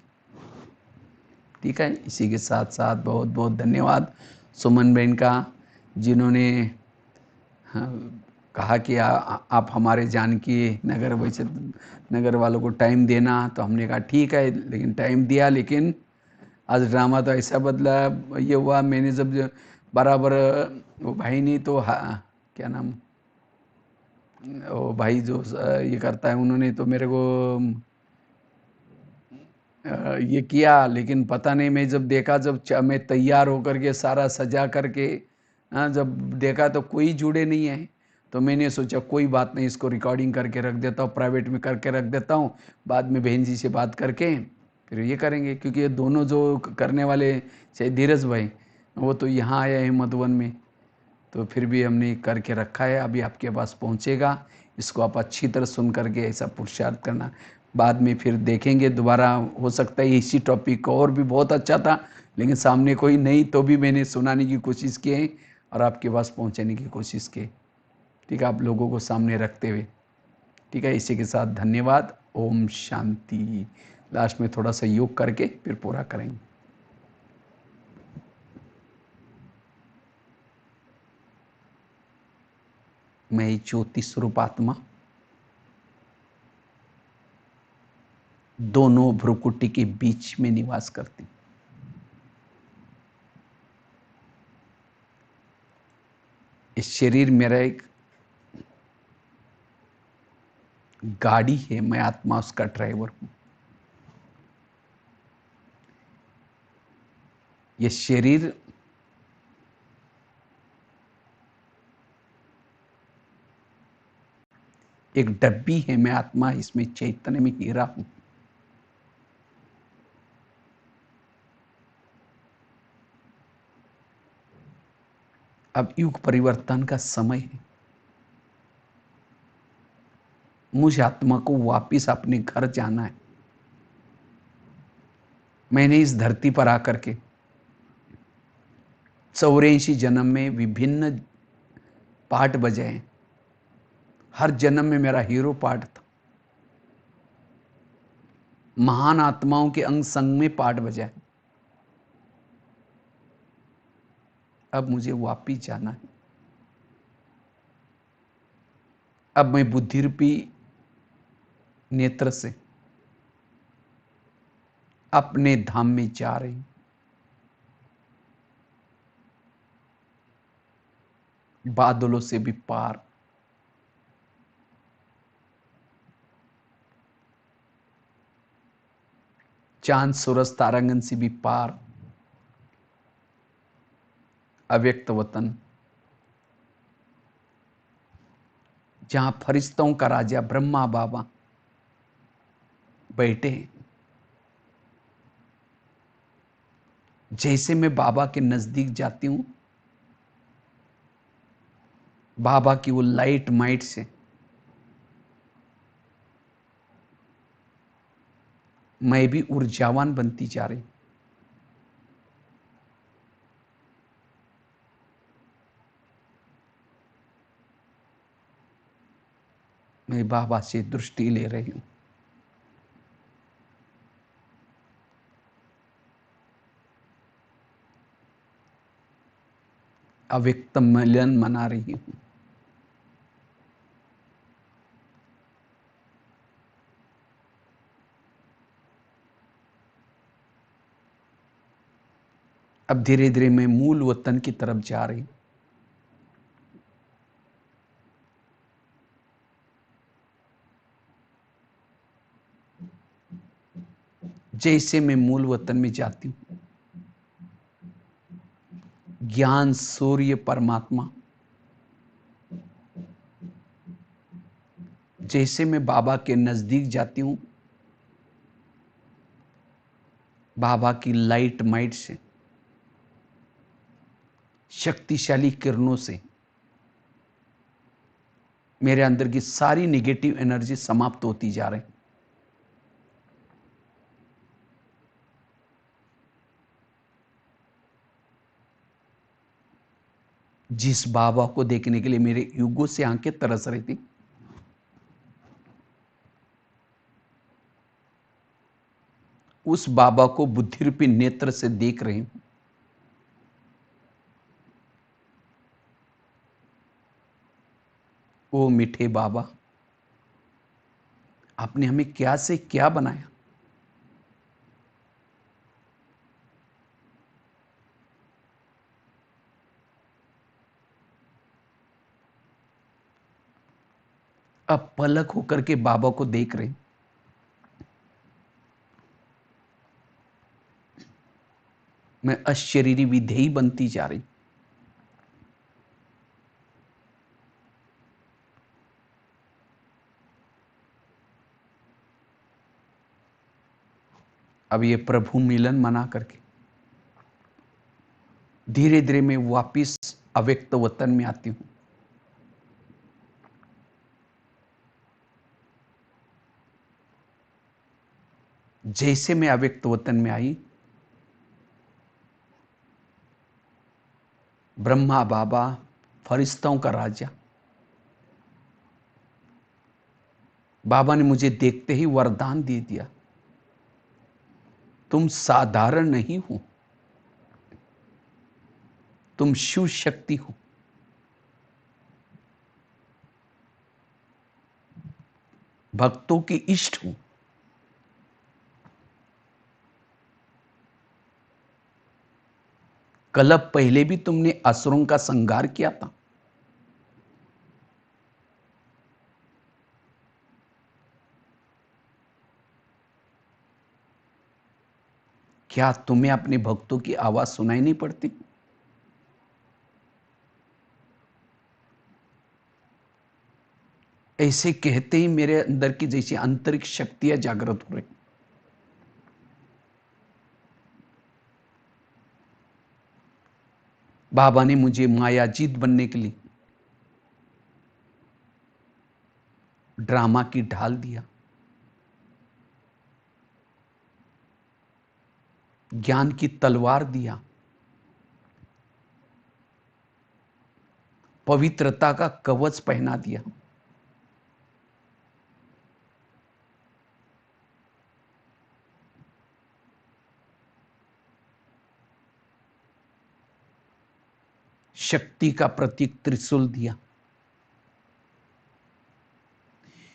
ठीक है, इसी के साथ साथ बहुत बहुत धन्यवाद सुमन बहन का, जिन्होंने कहा कि आप हमारे जानकी नगर वैसे नगर वालों को टाइम देना, तो हमने कहा ठीक है, लेकिन टाइम दिया। लेकिन आज ड्रामा तो ऐसा बदला, ये हुआ, मैंने जब बराबर वो भाई नहीं तो क्या नाम, वो भाई जो ये करता है, उन्होंने तो मेरे को ये किया, लेकिन पता नहीं, मैं जब देखा, जब मैं तैयार होकर के सारा सजा करके जब देखा तो कोई जुड़े नहीं है। तो मैंने सोचा कोई बात नहीं, इसको रिकॉर्डिंग करके रख देता हूँ, प्राइवेट में करके रख देता हूँ, बाद में बहन जी से बात करके फिर ये करेंगे। क्योंकि ये दोनों जो करने वाले, चाहे धीरज भाई, वो तो यहाँ आए हैं मधुबन में, तो फिर भी हमने करके रखा है, अभी आपके पास पहुँचेगा। इसको आप अच्छी तरह सुन करके ऐसा पुरुषार्थ करना, बाद में फिर देखेंगे दोबारा। हो सकता है इसी टॉपिक का और भी बहुत अच्छा था, लेकिन सामने कोई नहीं, तो भी मैंने सुनाने की कोशिश की है और आपके पास पहुँचाने की कोशिश की। ठीक है, आप लोगों को सामने रखते हुए। ठीक है, इसी के साथ धन्यवाद। ओम शांति। लास्ट में थोड़ा सा योग करके फिर पूरा करेंगे। मैं ज्योति स्वरूप आत्मा दोनों भ्रुकुटी के बीच में निवास करती हूं। इस शरीर मेरा एक गाड़ी है, मैं आत्मा उसका ड्राइवर हूं। ये शरीर एक डब्बी है, मैं आत्मा इसमें चैतन्य में हीरा हूं। अब युग परिवर्तन का समय है। मुझे आत्मा को वापिस अपने घर जाना है। मैंने इस धरती पर आकर के 84 जन्म में विभिन्न पार्ट बजाए। हर जन्म में मेरा हीरो पार्ट था। महान आत्माओं के अंग संग में पार्ट बजाए। अब मुझे वापिस जाना है। अब मैं बुद्धि रूपी नेत्र से अपने धाम में जा रही हूं। बादलों से भी पार, चांद सूरज तारांगन से भी पार, अव्यक्त वतन, जहां फरिश्तों का राजा ब्रह्मा बाबा बैठे हैं। जैसे मैं बाबा के नजदीक जाती हूं, बाबा की वो लाइट माइट से मैं भी ऊर्जावान बनती जा रही हूं। मैं बाबा से दृष्टि ले रही हूं। अव्यक्त मिलन मना रही हूं। अब धीरे धीरे मैं मूल वतन की तरफ जा रही हूं। जैसे मैं मूल वतन में जाती हूं, ज्ञान सूर्य परमात्मा जैसे मैं बाबा के नजदीक जाती हूं, बाबा की लाइट माइट से, शक्तिशाली किरणों से मेरे अंदर की सारी नेगेटिव एनर्जी समाप्त होती जा रही। जिस बाबा को देखने के लिए मेरे युगों से आंखें तरस रही थी, उस बाबा को बुद्धि रूपी नेत्र से देख रही हूं। ओ मीठे बाबा, आपने हमें क्या से क्या बनाया। अब पलक होकर के बाबा को देख रहे हैं। मैं अशरीरी विधेयी बनती जा रही। अब ये प्रभु मिलन मना करके धीरे धीरे मैं वापिस अव्यक्त वतन में आती हूं। जैसे मैं अव्यक्त वतन में आई, ब्रह्मा बाबा, फरिश्तों का राजा, बाबा ने मुझे देखते ही वरदान दे दिया, तुम साधारण नहीं हो, तुम शिव शक्ति हो। भक्तों के इष्ट हो। कल्प पहले भी तुमने असुरों का संहार किया था। क्या तुम्हें अपने भक्तों की आवाज सुनाई नहीं पड़ती? ऐसे कहते ही मेरे अंदर की जैसी आंतरिक शक्तियां जागृत हो रही। बाबा ने मुझे मायाजीत बनने के लिए ड्रामा की ढाल दिया, ज्ञान की तलवार दिया, पवित्रता का कवच पहना दिया। शक्ति का प्रतीक त्रिशूल दिया,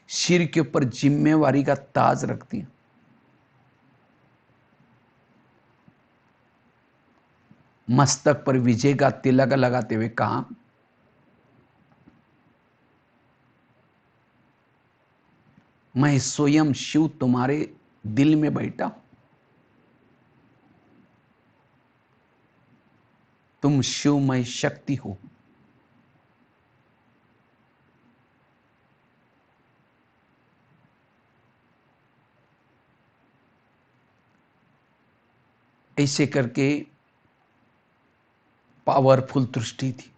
सिर के ऊपर जिम्मेवारी का ताज रख दिया। मस्तक पर विजय का तिलक लगाते हुए कहा, मैं स्वयं शिव तुम्हारे दिल में बैठा हूं। तुम शिवमय शक्ति हो। ऐसे करके पावरफुल दृष्टि थी।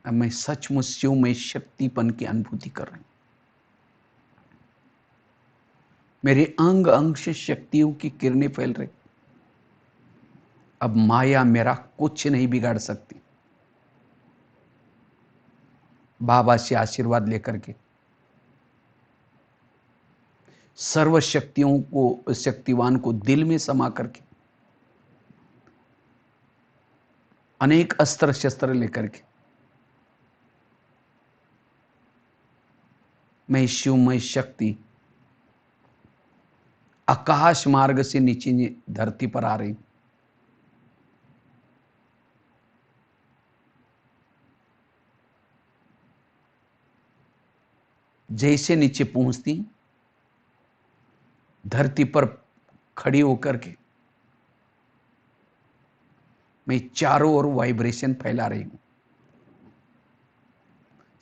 अब मैं सचमुच शिवमय शक्तिपन की अनुभूति कर रही हूं। मेरे अंग अंग से शक्तियों की किरणें फैल रही। अब माया मेरा कुछ नहीं बिगाड़ सकती। बाबा से आशीर्वाद लेकर के सर्व शक्तियों को, शक्तिवान को दिल में समा करके अनेक अस्त्र शस्त्र लेकर के मैं शिवमय शक्ति आकाश मार्ग से नीचे धरती पर आ रही। जैसे नीचे पहुंचती, धरती पर खड़ी होकर के मैं चारों ओर वाइब्रेशन फैला रही हूं।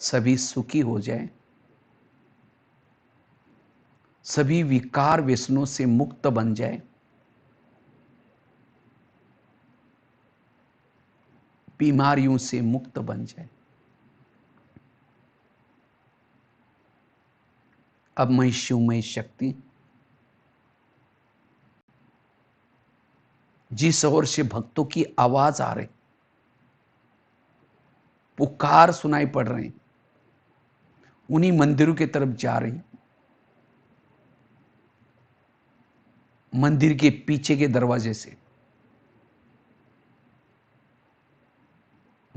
सभी सुखी हो जाए, सभी विकार व्यसनों से मुक्त बन जाए, बीमारियों से मुक्त बन जाए। अब मैं शिवमय शक्ति जिस ओर से भक्तों की आवाज आ रही, पुकार सुनाई पड़ रही, उन्हीं मंदिरों की तरफ जा रही। मंदिर के पीछे के दरवाजे से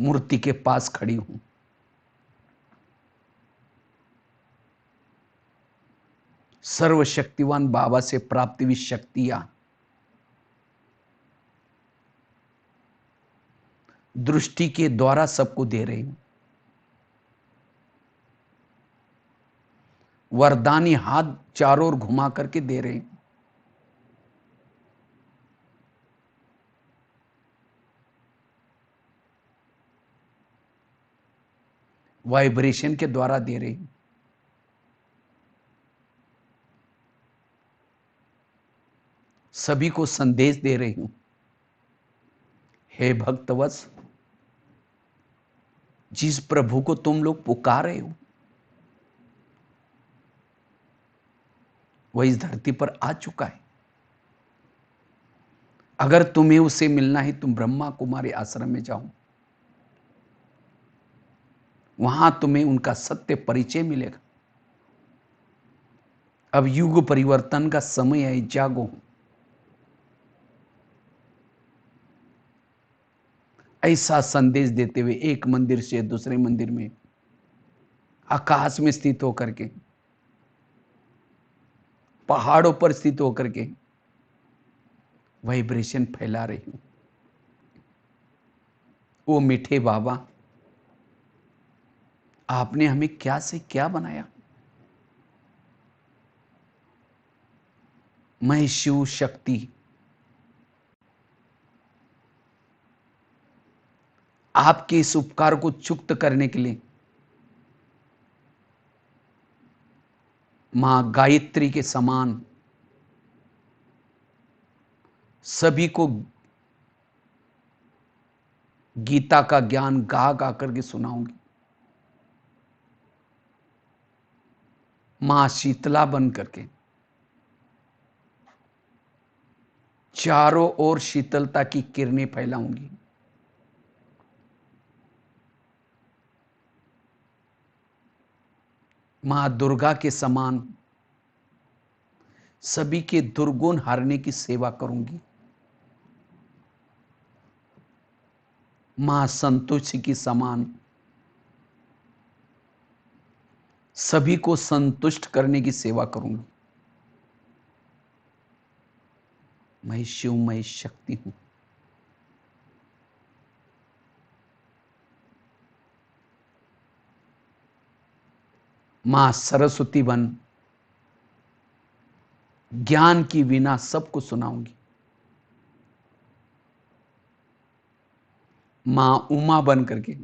मूर्ति के पास खड़ी हूं। सर्वशक्तिवान बाबा से प्राप्त हुई शक्तियां दृष्टि के द्वारा सबको दे रही हूं। वरदानी हाथ चारों ओर घुमा करके दे रही हूं। वाइब्रेशन के द्वारा दे रही हूं। सभी को संदेश दे रही हूं। हे भक्तवत्स, जिस प्रभु को तुम लोग पुकार रहे हो वह इस धरती पर आ चुका है। अगर तुम्हें उसे मिलना है तुम ब्रह्मा कुमारी आश्रम में जाओ, वहां तुम्हें उनका सत्य परिचय मिलेगा। अब युग परिवर्तन का समय है, जागो। ऐसा संदेश देते हुए एक मंदिर से दूसरे मंदिर में, आकाश में स्थित होकर के, पहाड़ों पर स्थित होकर के वाइब्रेशन फैला रही हूं। ओ मीठे बाबा, आपने हमें क्या से क्या बनाया। मैं शिव शक्ति आपके इस उपकार को चुक्त करने के लिए मां गायत्री के समान सभी को गीता का ज्ञान गा गा करके सुनाऊंगी। मां शीतला बन करके चारों ओर शीतलता की किरणें फैलाऊंगी। मां दुर्गा के समान सभी के दुर्गुण हारने की सेवा करूंगी। मां संतोषी की समान सभी को संतुष्ट करने की सेवा करूंगी। मैं शिवमय शक्ति हूं। मां सरस्वती बन ज्ञान की वीणा सबको सुनाऊंगी। मां उमा बन करके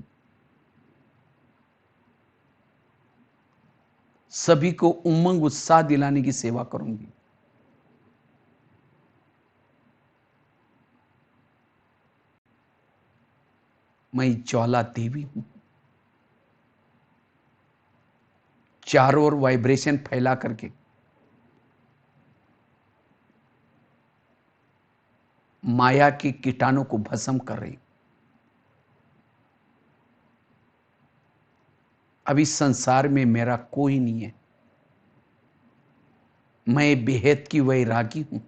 सभी को उमंग उत्साह दिलाने की सेवा करूंगी। मैं ज्वाला देवी हूं। चारों ओर वाइब्रेशन फैला करके माया के कीटाणु को भस्म कर रही। अब इस संसार में मेरा कोई नहीं है। मैं बेहद की वैरागी हूं।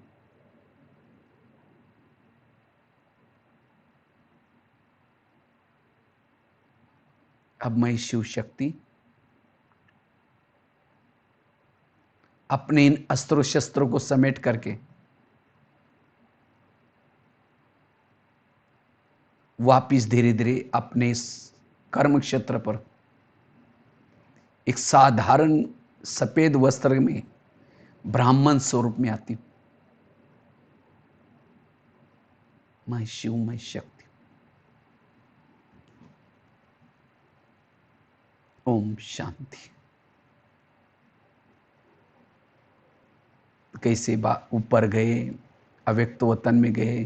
अब मैं शिव शक्ति अपने इन अस्त्रों शस्त्रों को समेट करके वापिस धीरे धीरे अपने इस कर्म क्षेत्र पर एक साधारण सफेद वस्त्र में ब्राह्मण स्वरूप में आती हूं। मैं शिव, मैं शक्ति। ओम शांति। कैसे ऊपर गए, अव्यक्त वतन में गए,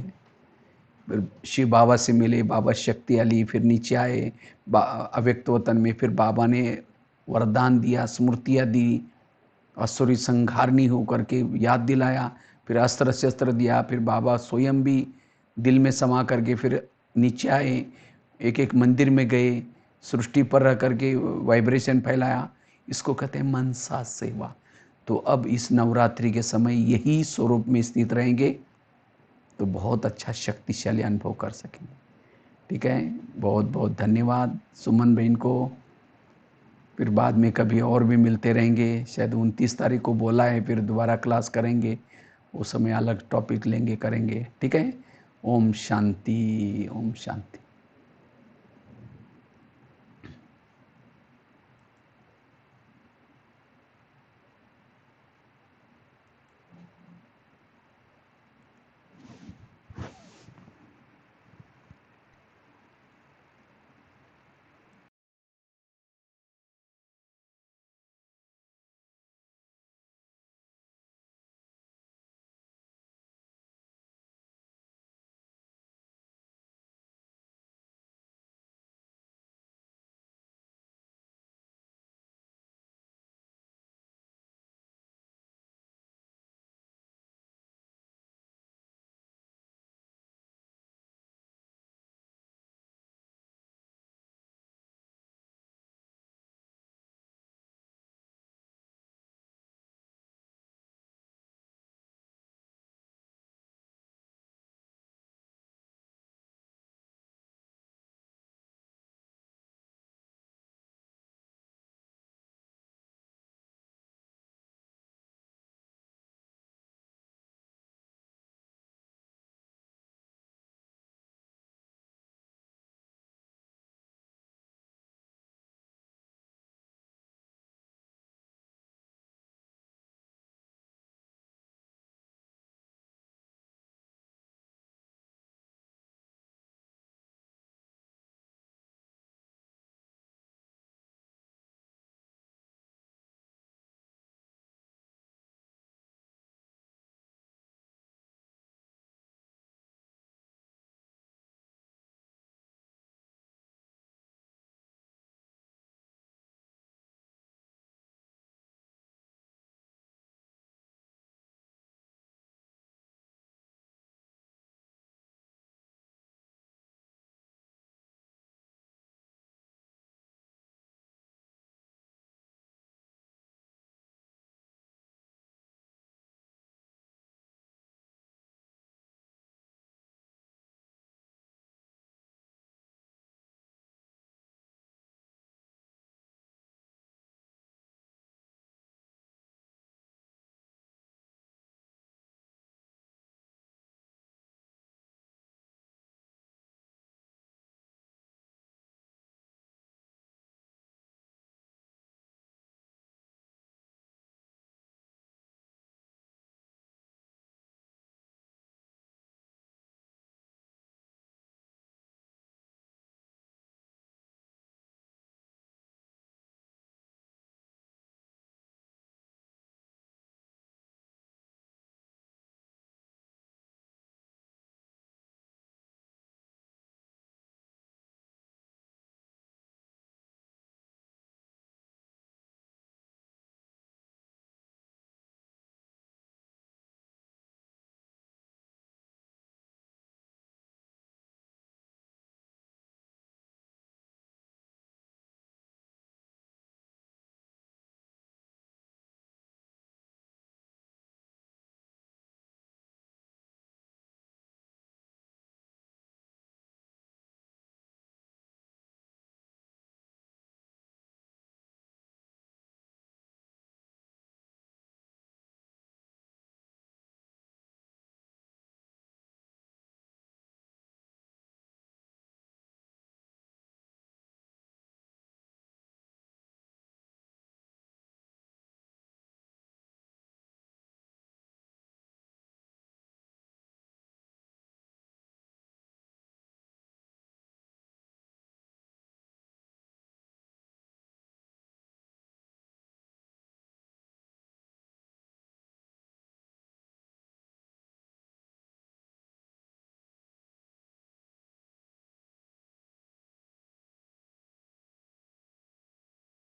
फिर शिव बाबा से मिले, बाबा शक्ति अली, फिर नीचे आए अव्यक्त वतन में, फिर बाबा ने वरदान दिया, स्मृतियाँ दी, असुरी संहारनी होकर के याद दिलाया, फिर अस्त्र शस्त्र दिया, फिर बाबा स्वयं भी दिल में समा करके फिर नीचे आए, एक एक मंदिर में गए, सृष्टि पर रह करके वाइब्रेशन फैलाया। इसको कहते हैं मनसा सेवा। तो अब इस नवरात्रि के समय यही स्वरूप में स्थित रहेंगे तो बहुत अच्छा शक्तिशाली अनुभव कर सकेंगे। ठीक है, बहुत बहुत धन्यवाद सुमन बहन को। फिर बाद में कभी और भी मिलते रहेंगे, शायद 29 तारीख को बोला है, फिर दोबारा क्लास करेंगे, उस समय अलग टॉपिक लेंगे, करेंगे। ठीक है, ओम शांति, ओम शांति।